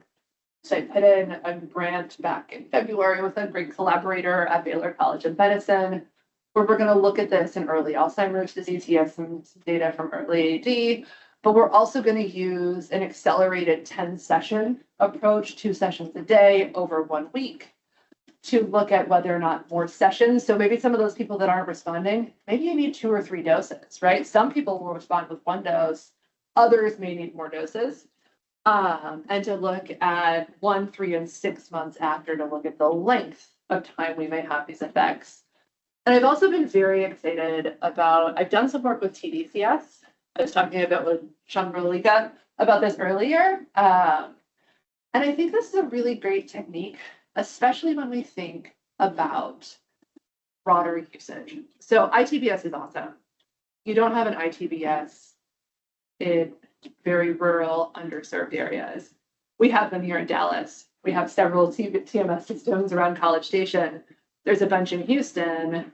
So I put in a grant back in February with a great collaborator at Baylor College of Medicine, where we're going to look at this in early Alzheimer's disease. He has some data from early AD, but we're also going to use an accelerated 10-session approach, 2 sessions a day over 1 week, to look at whether or not more sessions. So maybe some of those people that aren't responding, maybe you need 2 or 3 doses, right? Some people will respond with 1 dose, others may need more doses. And to look at 1, 3, and 6 months after to look at the length of time we may have these effects. And I've also been very excited about, I've done some work with TDCS. I was talking about with Chandralika about this earlier. And I think this is a really great technique, especially when we think about broader usage. So ITBS is awesome. You don't have an ITBS in very rural, underserved areas. We have them here in Dallas. We have several TMS systems around College Station. There's a bunch in Houston,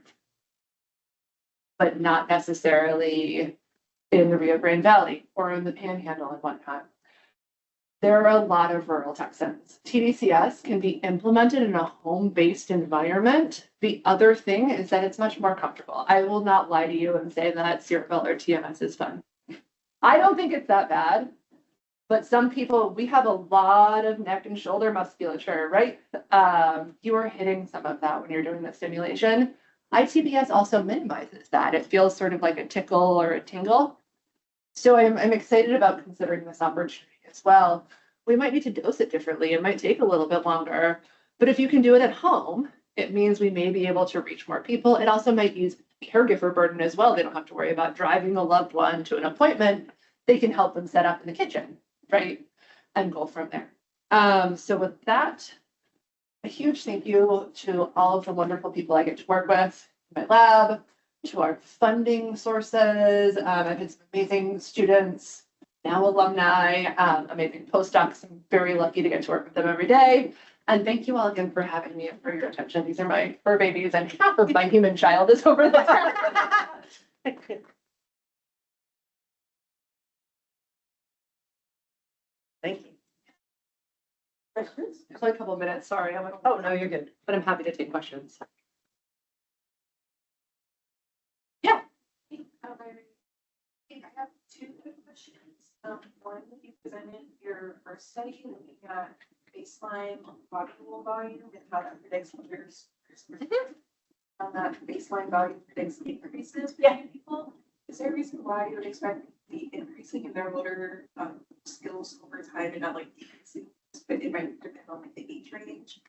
but not necessarily in the Rio Grande Valley or in the Panhandle and whatnot. There are a lot of rural Texans. TDCS can be implemented in a home-based environment. The other thing is that it's much more comfortable. I will not lie to you and say that cerebellar TMS is fun. I don't think it's that bad, but some people, we have a lot of neck and shoulder musculature, right? You are hitting some of that when you're doing the stimulation. ITBS also minimizes that. It feels sort of like a tickle or a tingle. So I'm excited about considering this opportunity as well. We might need to dose it differently. It might take a little bit longer, but if you can do it at home, it means we may be able to reach more people. It also might use caregiver burden as well. They don't have to worry about driving a loved one to an appointment. They can help them set up in the kitchen, right? And go from there. So with that, a huge thank you to all of the wonderful people I get to work with in my lab, to our funding sources. I've had some amazing students, now alumni, amazing postdocs. I'm very lucky to get to work with them every day. And thank you all again for having me and for your attention. These are my fur babies, and half of my human child is over there. Thank you. Questions? There's only a couple of minutes, sorry. Oh, no, you're good. But I'm happy to take questions. I have two quick questions. One, you presented your first study looking at baseline body wall volume and how that predicts others. On that baseline volume predicts increases between people. Is there a reason why you would expect the increasing in their motor skills over time and not like decreasing? But it might depend on like the age range.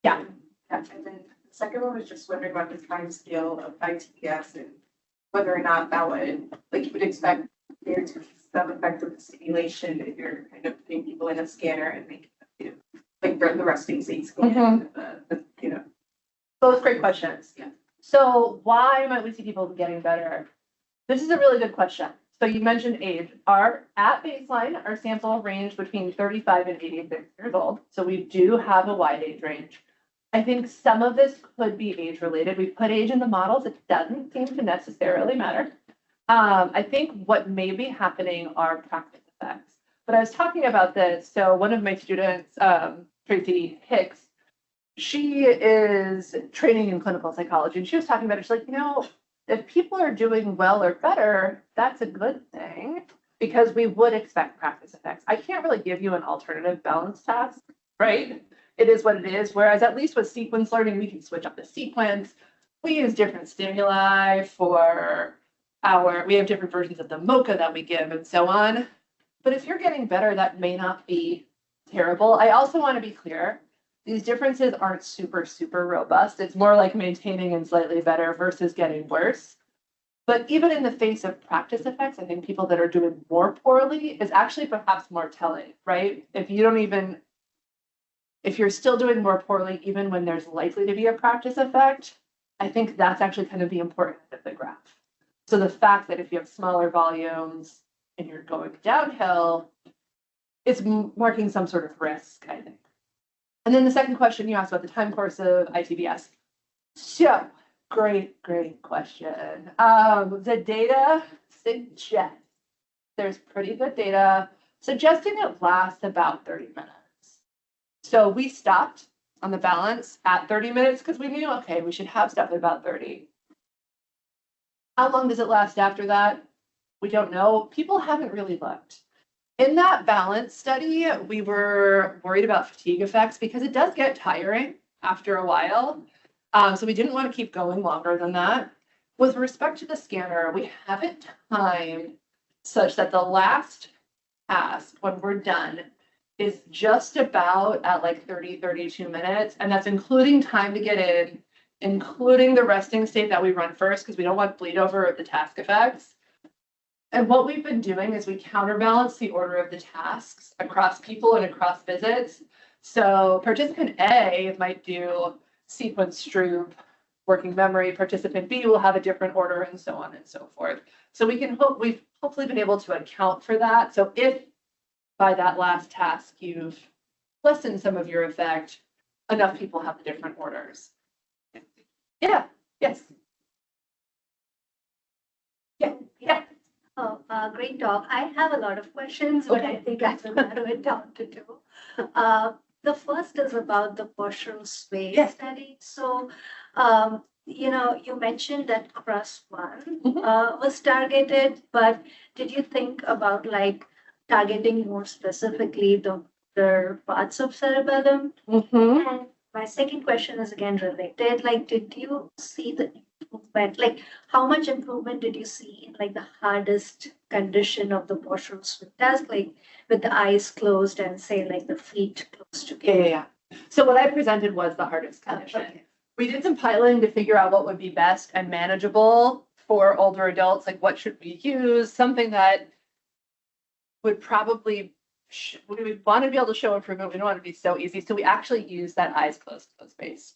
Yeah. And then the second one was just wondering about the time scale of ITS and whether or not that would, like you would expect there to be some effect of the stimulation if you're kind of putting people in a scanner and making them do like the resting state scan, Both great questions. Yeah. So why might we see people getting better? This is a really good question. So you mentioned age. At baseline, our sample ranged between 35 and 86 years old. So we do have a wide age range. I think some of this could be age related. We've put age in the models. It doesn't seem to necessarily matter. I think what may be happening are practice effects. But I was talking about this. So one of my students, Tracy Hicks, she is training in clinical psychology, and she was talking about it. She's like, if people are doing well or better, that's a good thing because we would expect practice effects. I can't really give you an alternative balance task, right? It is what it is. Whereas at least with sequence learning, we can switch up the sequence. We use different stimuli we have different versions of the MOCA that we give and so on. But if you're getting better, that may not be terrible. I also want to be clear. These differences aren't super, super robust. It's more like maintaining and slightly better versus getting worse. But even in the face of practice effects, I think people that are doing more poorly is actually perhaps more telling, right? If you're still doing more poorly, even when there's likely to be a practice effect, I think that's actually kind of the important end of the graph. So the fact that if you have smaller volumes and you're going downhill, it's marking some sort of risk, I think. And then the second question you asked about the time course of ITBS. So, great question. The data suggests there's pretty good data suggesting it lasts about 30 minutes. So we stopped on the balance at 30 minutes because we knew, okay, we should have stuff at about 30. How long does it last after that? We don't know. People haven't really looked. In that balance study, we were worried about fatigue effects because it does get tiring after a while. So we didn't want to keep going longer than that. With respect to the scanner, we have it timed such that the last task, when we're done, is just about at like 32 minutes. And that's including time to get in, including the resting state that we run first, because we don't want bleed over of the task effects. And what we've been doing is we counterbalance the order of the tasks across people and across visits. So participant A might do sequence Stroop, working memory. Participant B will have a different order and so on and so forth. So we've hopefully been able to account for that. So if by that last task you've lessened some of your effect, enough people have the different orders. Yeah, yes. Yeah. Oh, great talk. I have a lot of questions, but I think I will narrow it down to two. The first is about the postural sway study. So, you mentioned that CRUS-1 was targeted, but did you think about like targeting more specifically the parts of cerebellum? And my second question is again related. Like, did you see the improvement? Like, how much improvement did you see in like the hardest condition of the postural swing task, like with the eyes closed and say like the feet close together? Yeah. So what I presented was the hardest condition. Okay. We did some piloting to figure out what would be best and manageable for older adults. Like, what should we use? Something that would probably we want to be able to show improvement. We don't want it to be so easy. So we actually use that eyes closed space.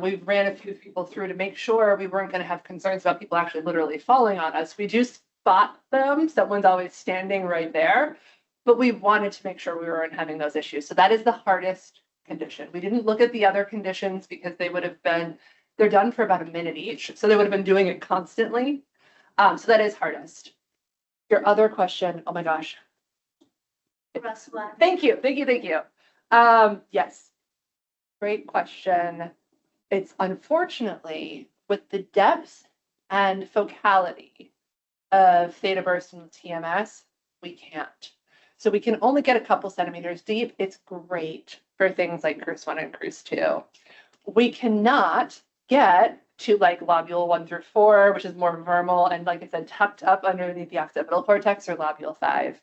We've ran a few people through to make sure we weren't going to have concerns about people actually literally falling on us. We do spot them. Someone's always standing right there, but we wanted to make sure we weren't having those issues. So that is the hardest condition. We didn't look at the other conditions because they would have been, they're done for about a minute each. So they would have been doing it constantly. So that is hardest. Your other question, oh my gosh. Russ one. Thank you. Yes, great question. It's unfortunately with the depth and focality of theta burst and TMS, we can't. So we can only get a couple centimeters deep. It's great for things like cruise 1 and cruise 2. We cannot get to like lobule 1 through 4, which is more vermal and, like I said, tucked up underneath the occipital cortex, or lobule 5.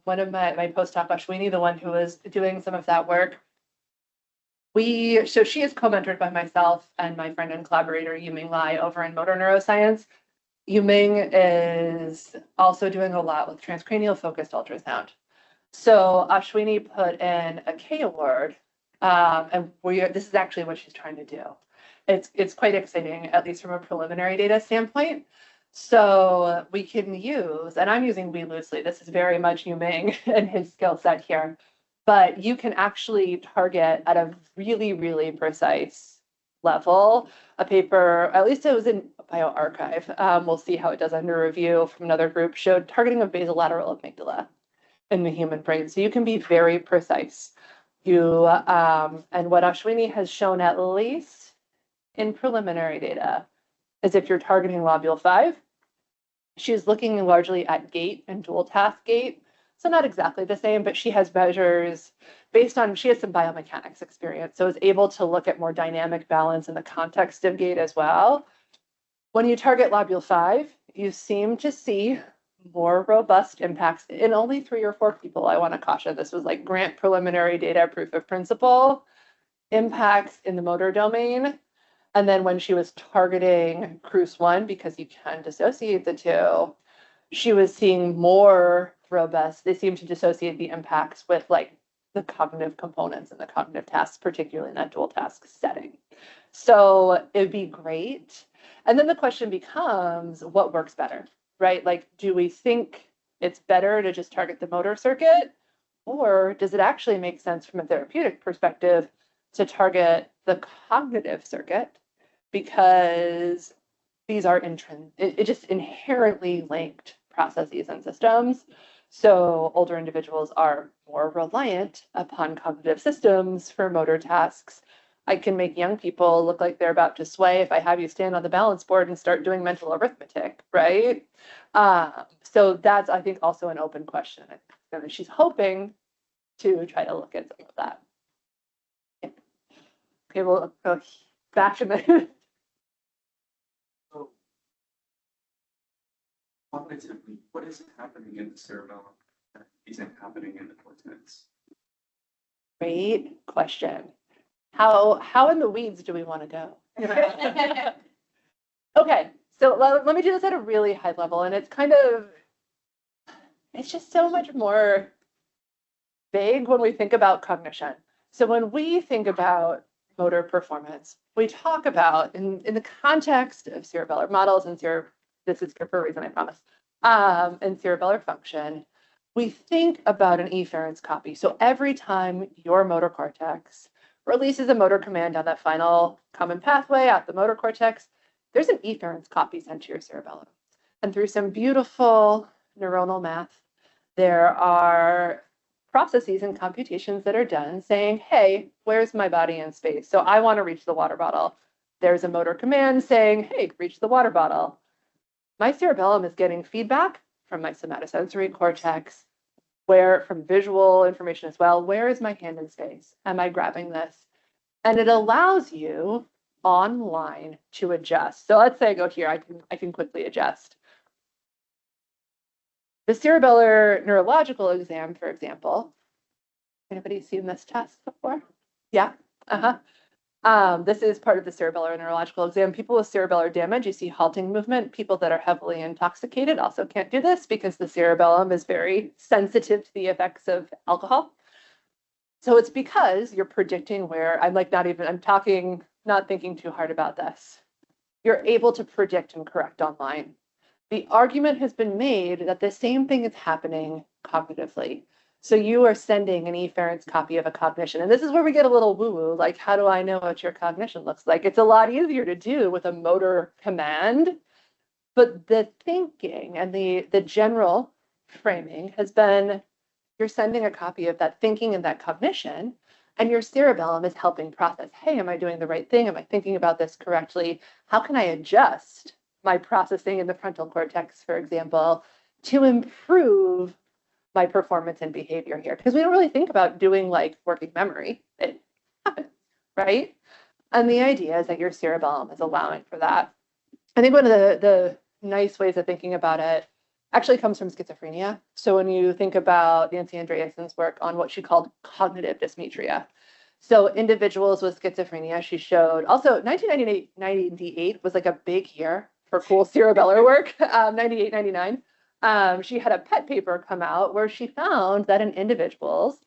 One of my postdoc, Ashwini, the one who was doing some of that work, so she is co-mentored by myself and my friend and collaborator, Yuming Lai, over in motor neuroscience. Yuming is also doing a lot with transcranial focused ultrasound. So Ashwini put in a K award, and this is actually what she's trying to do. It's quite exciting, at least from a preliminary data standpoint. So we can use, and I'm using we loosely, this is very much Yuming and his skill set here, but you can actually target at a really, really precise level. A paper, at least it was in bioRxiv, we'll see how it does under review from another group, showed targeting of basolateral amygdala in the human brain. So you can be very precise. And what Ashwini has shown, at least in preliminary data, is if you're targeting lobule 5, she's looking largely at gait and dual task gait. So not exactly the same, but she has measures based on, she has some biomechanics experience, so is able to look at more dynamic balance in the context of gait as well. When you target lobule 5, you seem to see more robust impacts in only 3 or 4 people. I want to caution, this was like grant preliminary data, proof of principle, impacts in the motor domain. And then when she was targeting cruise 1, because you can dissociate the two, she was seeing more robust. They seem to dissociate the impacts with like the cognitive components and the cognitive tasks, particularly in that dual task setting. So it'd be great. And then the question becomes, what works better, right? Like, do we think it's better to just target the motor circuit? Or does it actually make sense from a therapeutic perspective to target the cognitive circuit? Because these are it just inherently linked processes and systems. So older individuals are more reliant upon cognitive systems for motor tasks. I can make young people look like they're about to sway if I have you stand on the balance board and start doing mental arithmetic, right? So that's, I think, also an open question. And she's hoping to try to look at some of that. Yeah. Okay, we'll go back to the Cognitively, what is happening in the cerebellum that isn't happening in the cortex? Great question. How in the weeds do we want to go? Okay, so let me do this at a really high level, and it's just so much more vague when we think about cognition. So when we think about motor performance, we talk about, in the context of cerebellar models, and this is for a reason, I promise, in cerebellar function, we think about an efference copy. So every time your motor cortex releases a motor command down that final common pathway out the motor cortex, there's an efference copy sent to your cerebellum. And through some beautiful neuronal math, there are processes and computations that are done saying, hey, where's my body in space? So I want to reach the water bottle. There's a motor command saying, hey, reach the water bottle. My cerebellum is getting feedback from my somatosensory cortex, from visual information as well. Where is my hand in space? Am I grabbing this? And it allows you online to adjust. So let's say I go here, I can quickly adjust. The cerebellar neurological exam, for example. Anybody seen this test before? Yeah. This is part of the cerebellar neurological exam. People with cerebellar damage, you see halting movement. People that are heavily intoxicated also can't do this because the cerebellum is very sensitive to the effects of alcohol. So it's because you're predicting where I'm not thinking too hard about this. You're able to predict and correct online. The argument has been made that the same thing is happening cognitively. So you are sending an efferent's copy of a cognition. And this is where we get a little woo-woo, like, how do I know what your cognition looks like? It's a lot easier to do with a motor command, but the thinking and the general framing has been, you're sending a copy of that thinking and that cognition, and your cerebellum is helping process, hey, am I doing the right thing? Am I thinking about this correctly? How can I adjust my processing in the frontal cortex, for example, to improve my performance and behavior here? Because we don't really think about doing like working memory. It happens, right? And the idea is that your cerebellum is allowing for that. I think one of the nice ways of thinking about it actually comes from schizophrenia. So when you think about Nancy Andreassen's work on what she called cognitive dysmetria. So individuals with schizophrenia, she showed, also 1998 was like a big year for cool cerebellar work, 98, 99. She had a PET paper come out where she found that in individuals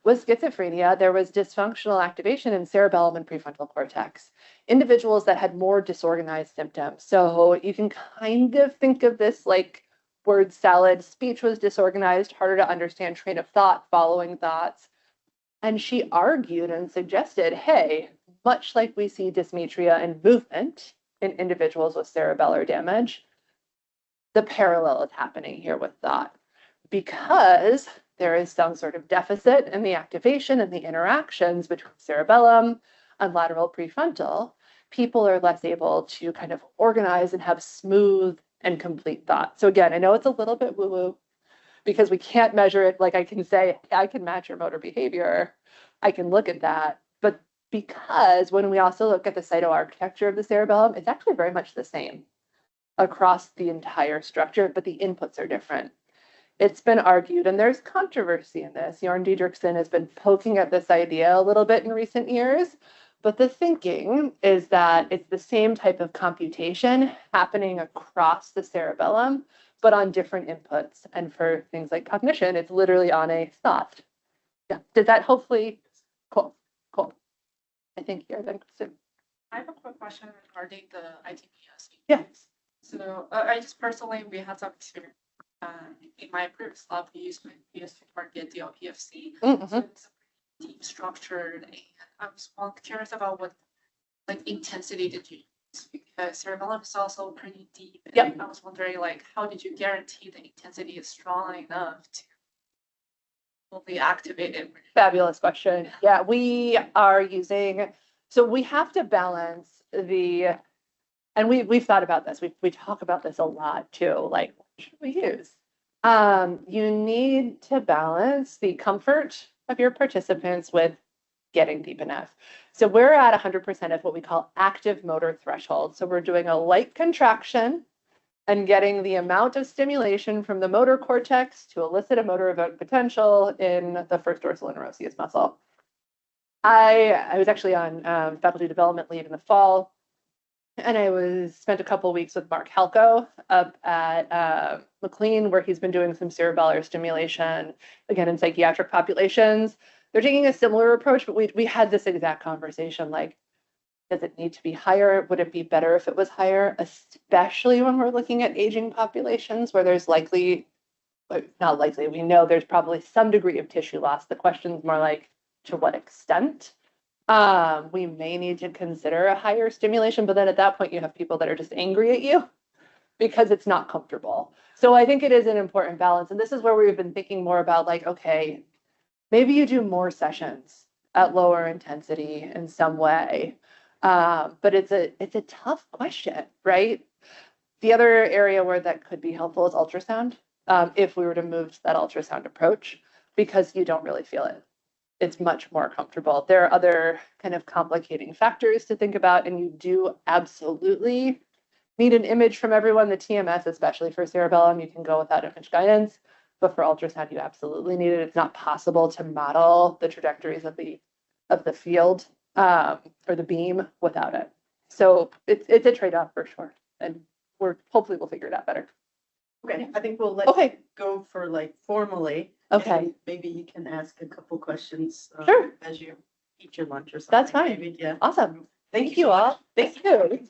with schizophrenia, there was dysfunctional activation in cerebellum and prefrontal cortex. Individuals that had more disorganized symptoms. So you can kind of think of this like word salad. Speech was disorganized, harder to understand train of thought, following thoughts. And she argued and suggested, hey, much like we see dysmetria in movement in individuals with cerebellar damage, the parallel is happening here with thought, because there is some sort of deficit in the activation and the interactions between cerebellum and lateral prefrontal. People are less able to kind of organize and have smooth and complete thought. So again, I know it's a little bit woo-woo because we can't measure it. Like I can say, I can match your motor behavior. I can look at that. But because when we also look at the cytoarchitecture of the cerebellum, it's actually very much the same across the entire structure, but the inputs are different. It's been argued, and there's controversy in this. Jorn Diedrichsen has been poking at this idea a little bit in recent years, but the thinking is that it's the same type of computation happening across the cerebellum, but on different inputs. And for things like cognition, it's literally on a thought. Yeah, did that hopefully, cool. I think here then, Kristen. I have a quick question regarding the ITPS. Yes. So I just personally, we had some experience in my previous lab, we used my PS to target the LPFC. Mm-hmm. So it's deep structured. And I was curious about what like intensity did you use, because cerebellum is also pretty deep. And yep. I was wondering like, how did you guarantee the intensity is strong enough to fully activate it? Fabulous question. Yeah, we are using, so we have to balance the, and we've thought about this. We talk about this a lot too. Like, what should we use? You need to balance the comfort of your participants with getting deep enough. So we're at 100% of what we call active motor threshold. So we're doing a light contraction and getting the amount of stimulation from the motor cortex to elicit a motor evoked potential in the first dorsal interosseous muscle. I was actually on faculty development leave in the fall, and I spent a couple of weeks with Mark Halko up at McLean, where he's been doing some cerebellar stimulation, again, in psychiatric populations. They're taking a similar approach, but we had this exact conversation, like, does it need to be higher? Would it be better if it was higher, especially when we're looking at aging populations where there's likely, not likely, we know there's probably some degree of tissue loss. The question's more like, to what extent? We may need to consider a higher stimulation, but then at that point you have people that are just angry at you because it's not comfortable. So I think it is an important balance. And this is where we've been thinking more about like, okay, maybe you do more sessions at lower intensity in some way. But it's a tough question, right? The other area where that could be helpful is ultrasound, if we were to move to that ultrasound approach, because you don't really feel it. It's much more comfortable. There are other kind of complicating factors to think about, and you do absolutely need an image from everyone. The TMS, especially for cerebellum, you can go without image guidance, but for ultrasound, you absolutely need it. It's not possible to model the trajectories of the field or the beam without it. So it's a trade-off for sure. And hopefully we'll figure it out better. Okay, I think we'll let Okay. you go for like formally. Okay. and Maybe you can ask a couple questions. Sure. As you eat your lunch or something. That's fine. Maybe, yeah. Awesome. Thank Thank you you so all. Thank you.